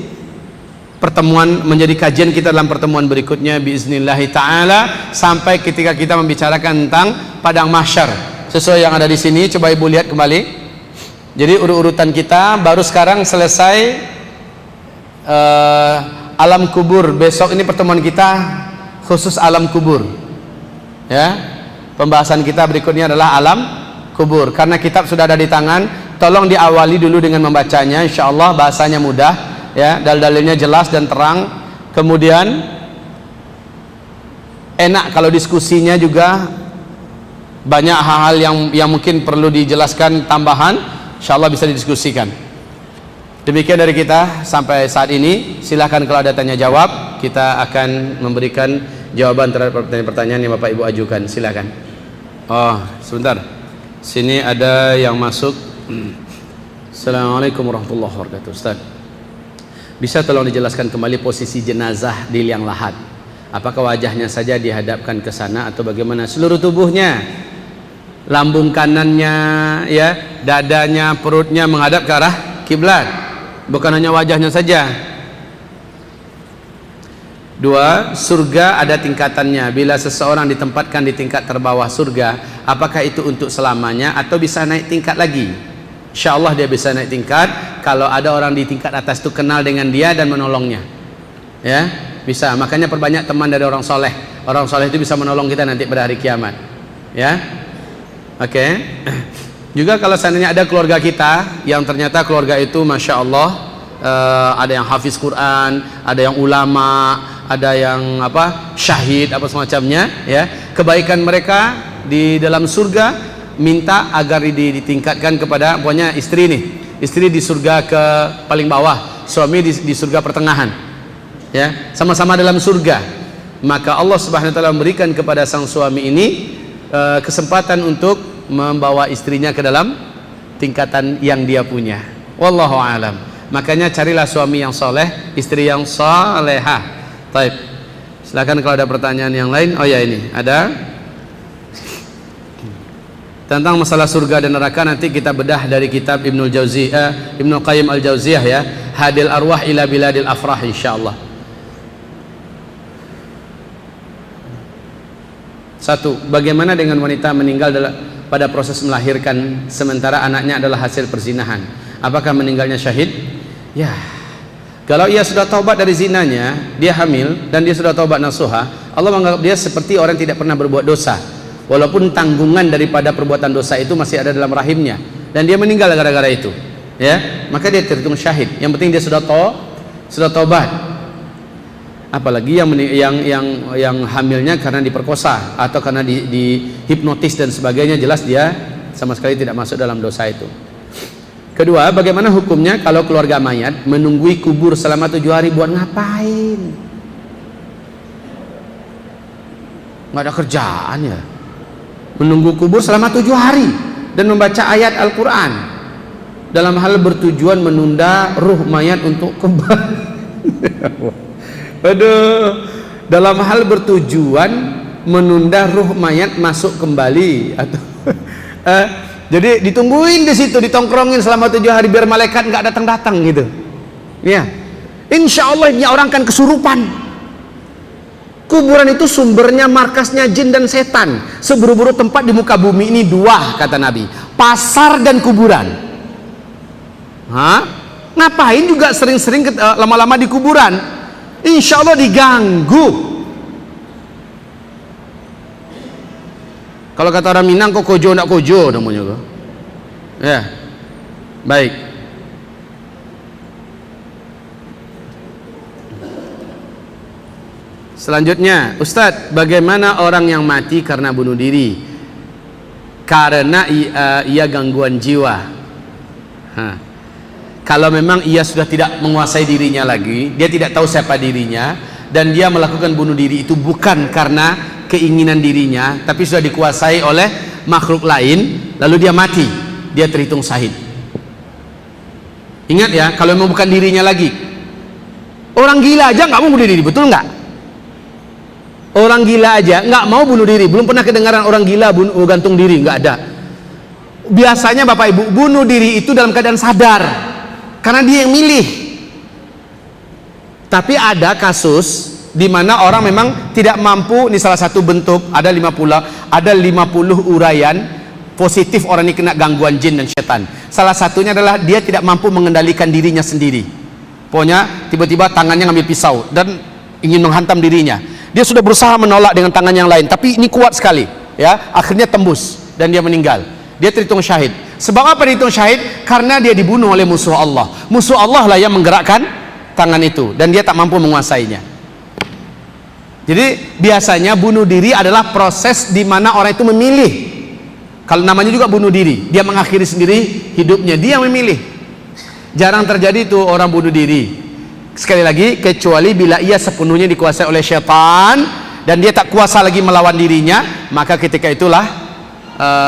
pertemuan, menjadi kajian kita dalam pertemuan berikutnya biiznillahi ta'ala, sampai ketika kita membicarakan tentang padang mahsyar sesuai yang ada di sini. Coba Ibu lihat kembali. Jadi urutan kita baru sekarang selesai alam kubur. Besok ini pertemuan kita khusus alam kubur, ya. Pembahasan kita berikutnya adalah alam kubur. Karena kitab sudah ada di tangan, tolong diawali dulu dengan membacanya. Insya Allah bahasanya mudah, ya, dalil-dalilnya jelas dan terang. Kemudian enak kalau diskusinya juga banyak hal-hal yang mungkin perlu dijelaskan tambahan. Insya Allah bisa didiskusikan. Demikian dari kita sampai saat ini. Silahkan kalau ada tanya jawab, kita akan memberikan jawaban terhadap pertanyaan-pertanyaan yang Bapak Ibu ajukan. Silahkan. Oh, sebentar. Sini ada yang masuk. Assalamualaikum warahmatullahi wabarakatuh. Ustaz, bisa tolong dijelaskan kembali posisi jenazah di liang lahat? Apakah wajahnya saja dihadapkan ke sana atau bagaimana seluruh tubuhnya? Lambung kanannya, ya, dadanya, perutnya menghadap ke arah kiblat, bukan hanya wajahnya saja. 2. Surga ada tingkatannya. Bila seseorang ditempatkan di tingkat terbawah surga, apakah itu untuk selamanya atau bisa naik tingkat lagi? Insya Allah dia bisa naik tingkat kalau ada orang di tingkat atas itu kenal dengan dia dan menolongnya, ya, bisa. Makanya perbanyak teman dari orang soleh. Orang soleh itu bisa menolong kita nanti pada hari kiamat, ya. Oke. Juga kalau seandainya ada keluarga kita yang ternyata keluarga itu Masya Allah, ada yang hafiz Quran, ada yang ulama, ada yang syahid, semacamnya, ya. Kebaikan mereka di dalam surga minta agar ditingkatkan kepada pokoknya istri nih. Istri di surga ke paling bawah, suami di surga pertengahan, ya. Sama-sama dalam surga. maka Allah Subhanahu wa taala memberikan kepada sang suami ini kesempatan untuk membawa istrinya ke dalam tingkatan yang dia punya. Wallahu alam. Makanya carilah suami yang soleh, istri yang solehah. Baik. Silakan kalau ada pertanyaan yang lain. Oh ya, ini ada tentang masalah surga dan neraka, nanti kita bedah dari kitab Ibnu Qayyim al-Jauziyah ya, Hadil Arwah ila Biladil Afrah, insyaallah. Satu, bagaimana dengan wanita meninggal pada proses melahirkan sementara anaknya adalah hasil perzinahan? Apakah meninggalnya syahid? Ya, kalau ia sudah taubat dari zinanya, dia hamil dan dia sudah taubat nasuha, Allah menganggap dia seperti orang yang tidak pernah berbuat dosa, walaupun tanggungan daripada perbuatan dosa itu masih ada dalam rahimnya, dan dia meninggal gara-gara itu, ya, maka dia terhitung syahid. Yang penting dia sudah taubat. Apalagi yang hamilnya karena diperkosa atau karena dihipnotis dan sebagainya, jelas dia sama sekali tidak masuk dalam dosa itu. Kedua, bagaimana hukumnya kalau keluarga mayat menunggui kubur selama 7 hari? Buat ngapain? Nggak ada kerjaan ya, menunggu kubur selama 7 hari dan membaca ayat Al-Quran dalam hal bertujuan menunda ruh mayat untuk kembali. Aduh, dalam hal bertujuan menunda ruh mayat masuk kembali atau jadi ditungguin di situ, ditongkrongin selama 7 hari biar malaikat nggak datang-datang gitu. Ya, insya Allah ini orang kan kesurupan. Kuburan itu sumbernya, markasnya jin dan setan. Seburu-buru tempat di muka bumi ini 2, kata Nabi, pasar dan kuburan. Hah? Ngapain juga sering-sering lama-lama di kuburan? Insya Allah diganggu. Kalau kata orang Minang, kok kojo nak kojo namanya kok. Ya, baik. Selanjutnya, Ustadz, bagaimana orang yang mati karena bunuh diri? Karena ia gangguan jiwa. Kalau memang ia sudah tidak menguasai dirinya lagi, dia tidak tahu siapa dirinya, dan dia melakukan bunuh diri itu bukan karena keinginan dirinya, tapi sudah dikuasai oleh makhluk lain, lalu dia mati, dia terhitung syahid. Ingat ya, kalau memang bukan dirinya lagi. Orang gila aja nggak mau bunuh diri, betul nggak? Orang gila aja nggak mau bunuh diri. Belum pernah kedengaran orang gila gantung diri, nggak ada. Biasanya Bapak Ibu bunuh diri itu dalam keadaan sadar, karena dia yang milih. Tapi ada kasus di mana orang memang tidak mampu. Ini salah satu bentuk, ada 50 uraian positif orang ini kena gangguan jin dan setan. Salah satunya adalah dia tidak mampu mengendalikan dirinya sendiri. Pokoknya tiba-tiba tangannya ngambil pisau dan ingin menghantam dirinya. Dia sudah berusaha menolak dengan tangan yang lain, tapi ini kuat sekali, ya, akhirnya tembus dan dia meninggal. Dia terhitung syahid. Sebab apa dihitung syahid? Karena dia dibunuh oleh musuh Allah. Musuh Allah lah yang menggerakkan tangan itu, dan dia tak mampu menguasainya. Jadi biasanya bunuh diri adalah proses di mana orang itu memilih. Kalau namanya juga bunuh diri, dia mengakhiri sendiri hidupnya, dia memilih. Jarang terjadi itu orang bunuh diri. Sekali lagi, kecuali bila ia sepenuhnya dikuasai oleh syaitan dan dia tak kuasa lagi melawan dirinya, maka ketika itulah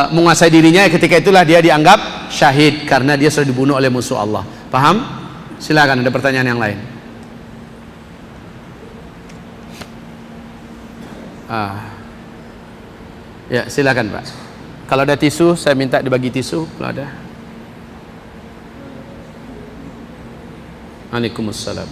menguasai dirinya, ketika itulah dia dianggap syahid karena dia sudah dibunuh oleh musuh Allah. Paham? Silakan, ada pertanyaan yang lain. Ya, silakan Pak. Kalau ada tisu, saya minta dibagi tisu. Kalau ada. Waalaikumsalam.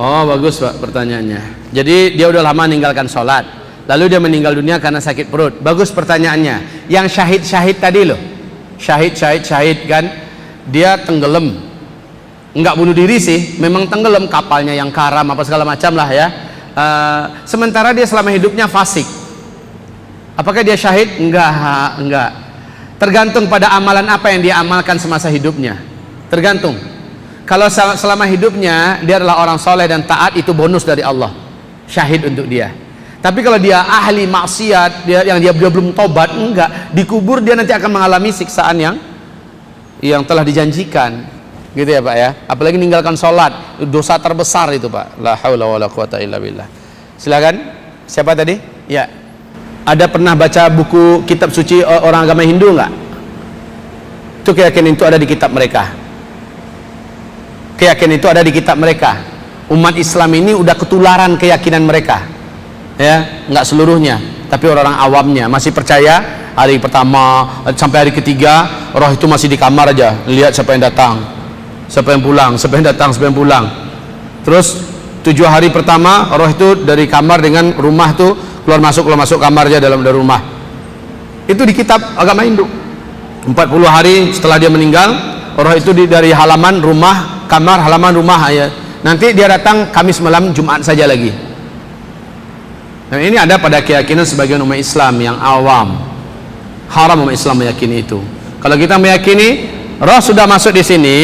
Oh, bagus Pak pertanyaannya. Jadi dia udah lama meninggalkan sholat, lalu dia meninggal dunia karena sakit perut. Bagus pertanyaannya. Yang syahid tadi loh, syahid kan, dia tenggelam. Enggak bunuh diri sih, memang tenggelam, kapalnya yang karam apa segala macam lah ya. Sementara dia selama hidupnya fasik. Apakah dia syahid? Enggak. Tergantung pada amalan apa yang dia amalkan semasa hidupnya. Tergantung. Kalau selama hidupnya dia adalah orang soleh dan taat, itu bonus dari Allah, syahid untuk dia. Tapi kalau dia ahli maksiat, dia belum tobat, enggak, dikubur dia nanti akan mengalami siksaan yang telah dijanjikan, gitu ya Pak ya. Apalagi meninggalkan sholat, dosa terbesar itu Pak. La haula wala quwata illa billah. Silakan, siapa tadi? Ya, ada pernah baca buku kitab suci orang agama Hindu enggak? Itu keyakinan itu ada di kitab mereka. Keyakinan itu ada di kitab mereka. Umat Islam ini udah ketularan keyakinan mereka, ya, nggak seluruhnya, tapi orang-orang awamnya masih percaya hari pertama sampai hari ketiga roh itu masih di kamar aja, lihat siapa yang datang, siapa yang pulang, siapa yang datang, siapa yang pulang. Terus 7 hari pertama roh itu dari kamar dengan rumah tuh keluar masuk kamar aja dalam rumah. Itu di kitab agama Hindu. 40 hari setelah dia meninggal, roh itu dari halaman rumah, kamar, halaman rumah ya. Nanti dia datang Kamis malam, Jumat saja lagi. Nah, ini ada pada keyakinan sebagian umat Islam yang awam. Haram umat Islam meyakini itu. Kalau kita meyakini roh sudah masuk di sini,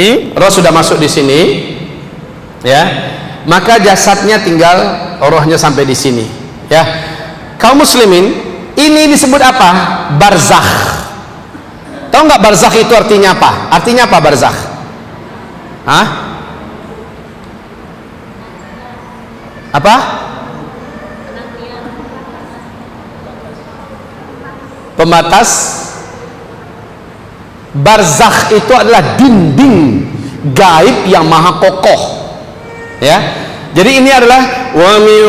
ya, maka jasadnya tinggal rohnya sampai di sini, ya. Kaum muslimin, ini disebut apa? Barzakh. Tahu nggak barzakh itu artinya apa? Artinya apa barzakh? Hah? Apa? Pembatas. Barzakh itu adalah dinding gaib yang maha kokoh, ya. Jadi ini adalah wa min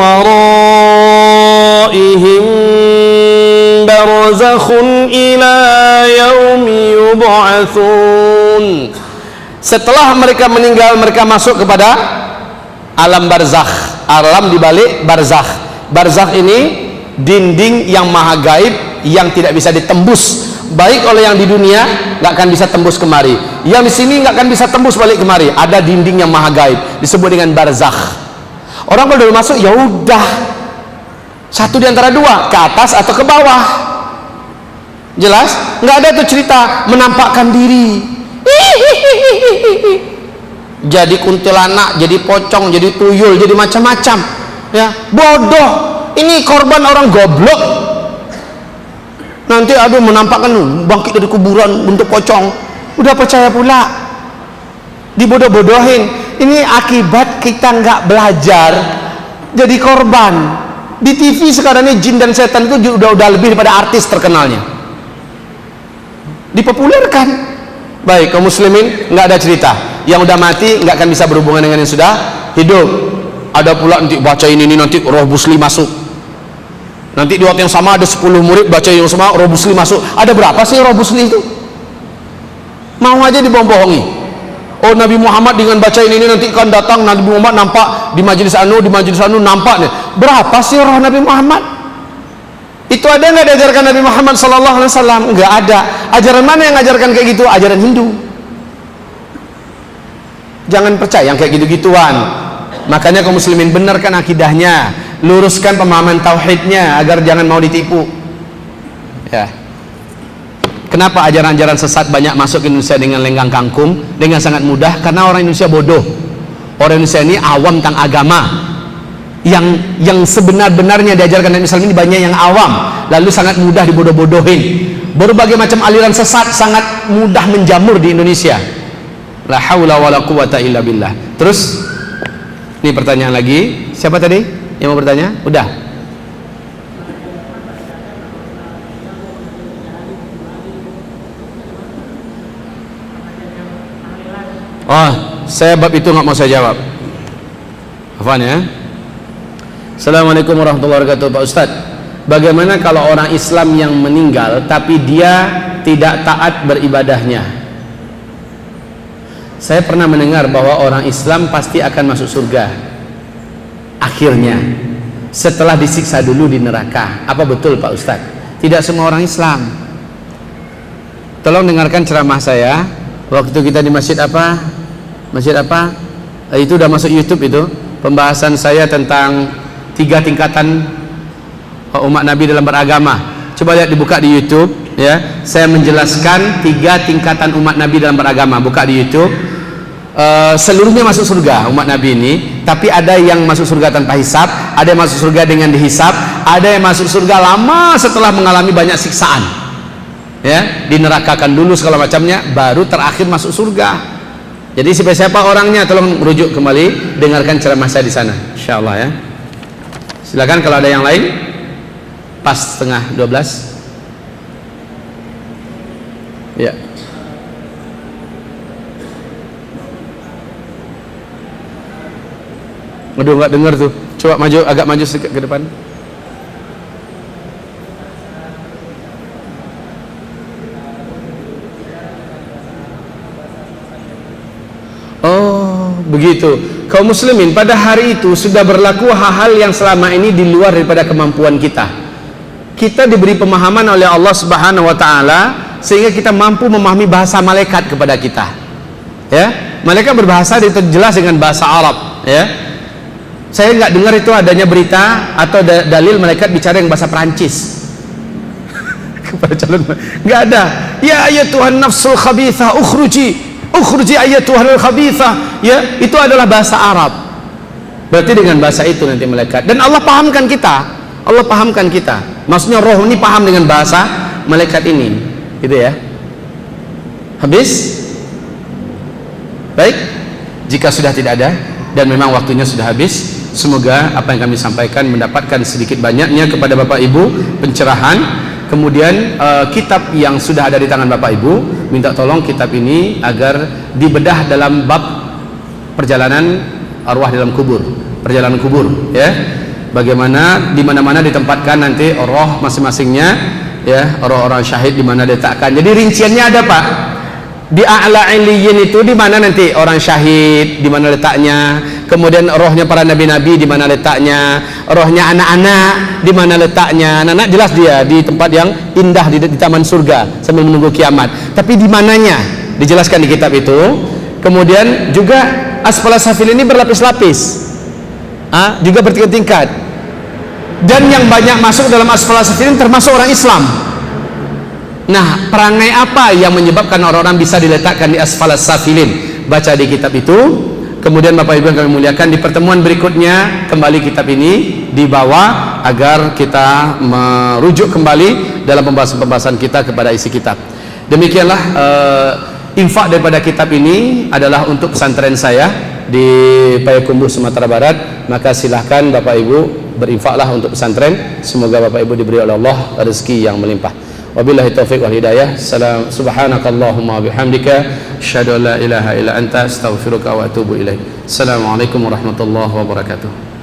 waraihim barzakhun ila yaumi yub'atsun. Setelah mereka meninggal, mereka masuk kepada alam barzakh, alam di balik barzakh. Barzakh ini dinding yang maha gaib yang tidak bisa ditembus, baik oleh yang di dunia nggak akan bisa tembus kemari, yang di sini nggak akan bisa tembus balik kemari. Ada dinding yang maha gaib disebut dengan barzakh. Orang kalau udah masuk ya udah satu di antara dua, ke atas atau ke bawah. Jelas? Nggak ada tuh cerita menampakkan diri, jadi kuntilanak, jadi pocong, jadi tuyul, jadi macam-macam, ya. Bodoh. Ini korban orang goblok. Nanti aduh menampakkan bangkit dari kuburan bentuk pocong, udah percaya pula, dibodoh-bodohin. Ini akibat kita nggak belajar, jadi korban. Di TV sekarang ini jin dan setan itu udah lebih daripada artis terkenalnya, dipopulerkan. Baik, kaum muslimin, nggak ada cerita yang udah mati nggak akan bisa berhubungan dengan yang sudah hidup. Ada pula nanti baca ini nanti roh busli masuk. Nanti di waktu yang sama ada 10 murid baca yang sama, roh busli masuk. Ada berapa sih roh busli itu? Mau aja dibohong-bohongi. Oh, Nabi Muhammad dengan baca ini nanti kan datang, Nabi Muhammad nampak di majelis anu nampak nih. Berapa sih roh Nabi Muhammad? Itu ada nggak diajarkan Nabi Muhammad sallallahu alaihi wasallam? Nggak ada. Ajaran mana yang ngajarkan kayak gitu? Ajaran Hindu. Jangan percaya yang kayak gitu-gituan. Makanya kaum muslimin benarkan akidahnya, luruskan pemahaman tauhidnya agar jangan mau ditipu, ya. Kenapa ajaran-ajaran sesat banyak masuk ke Indonesia dengan lenggang kangkung dengan sangat mudah? Karena orang Indonesia bodoh. Orang Indonesia ini awam tentang agama. Yang sebenar-benarnya diajarkan Nabi Islam ini banyak yang awam, lalu sangat mudah dibodoh-bodohin. Berbagai macam aliran sesat sangat mudah menjamur di Indonesia. La haula wala quwata illa billah. Terus ini pertanyaan lagi. Siapa tadi yang mau bertanya? Udah. Oh, saya bab itu nggak mau saya jawab. Apaan ya? Assalamualaikum warahmatullahi wabarakatuh, Pak Ustadz. Bagaimana kalau orang Islam yang meninggal tapi dia tidak taat beribadahnya? Saya pernah mendengar bahwa orang Islam pasti akan masuk surga akhirnya setelah disiksa dulu di neraka. Apa betul Pak Ustadz? Tidak semua orang Islam. Tolong dengarkan ceramah saya waktu kita di masjid apa? Masjid apa? Itu udah masuk YouTube itu. Pembahasan saya tentang 3 tingkatan umat Nabi dalam beragama. Coba lihat, dibuka di YouTube ya. Saya menjelaskan 3 tingkatan umat Nabi dalam beragama. Buka di YouTube. seluruhnya masuk surga umat Nabi ini, tapi ada yang masuk surga tanpa hisab, ada yang masuk surga dengan dihisab, ada yang masuk surga lama setelah mengalami banyak siksaan, ya, dinerakakan dulu segala macamnya, baru terakhir masuk surga. Jadi siapa orangnya, tolong rujuk kembali, dengarkan ceramah saya di sana, insyaallah ya. Silakan kalau ada yang lain. Pas setengah 12. Ya. Aduh, nggak dengar tuh. Coba maju, agak maju sedikit ke depan. Oh, begitu. Kaum muslimin, pada hari itu sudah berlaku hal-hal yang selama ini di luar daripada kemampuan kita. Kita diberi pemahaman oleh Allah Subhanahu wa taala sehingga kita mampu memahami bahasa malaikat kepada kita. Ya, malaikat berbahasa jelas dengan bahasa Arab, ya. Saya nggak dengar itu adanya berita atau dalil malaikat bicara yang bahasa Perancis kepada calon, nggak ada. Ya ayyatuhan nafsul khabithah ukhruji ayyatuhal khabithah, ya, itu adalah bahasa Arab. Berarti dengan bahasa itu nanti malaikat, dan Allah pahamkan kita, maksudnya roh ini paham dengan bahasa malaikat ini, gitu ya. Habis? Baik, jika sudah tidak ada dan memang waktunya sudah habis, semoga apa yang kami sampaikan mendapatkan sedikit banyaknya kepada Bapak Ibu pencerahan. Kemudian kitab yang sudah ada di tangan Bapak Ibu, minta tolong kitab ini agar dibedah dalam bab perjalanan arwah dalam kubur, perjalanan kubur, ya. Bagaimana di mana-mana ditempatkan nanti roh masing-masingnya, ya, orang-orang syahid di mana diletakkan. Jadi rinciannya ada, Pak. Di a'la illiyin itu di mana nanti orang syahid, di mana letaknya, kemudian rohnya para nabi-nabi di mana letaknya, rohnya anak-anak di mana letaknya. Anak-anak jelas dia di tempat yang indah di taman surga sambil menunggu kiamat. Tapi di mananya dijelaskan di kitab itu. Kemudian juga asfala safil ini berlapis-lapis, juga bertingkat-tingkat. Dan yang banyak masuk dalam asfala safil termasuk orang Islam. Nah, perangai apa yang menyebabkan orang-orang bisa diletakkan di asfalas safilin? Baca di kitab itu. Kemudian Bapak Ibu yang kami muliakan, di pertemuan berikutnya kembali kitab ini dibawa agar kita merujuk kembali dalam pembahasan-pembahasan kita kepada isi kitab. Demikianlah infak daripada kitab ini adalah untuk pesantren saya di Payakumbuh, Sumatera Barat. Maka silahkan Bapak Ibu berinfaklah untuk pesantren. Semoga Bapak Ibu diberi oleh Allah rezeki yang melimpah. Wabillahi taufiq wal hidayah. Subhanakallahumma bihamdika asyhadu an la ilaha illa anta astaghfiruka wa atubu ilaik. Assalamualaikum warahmatullahi wabarakatuh.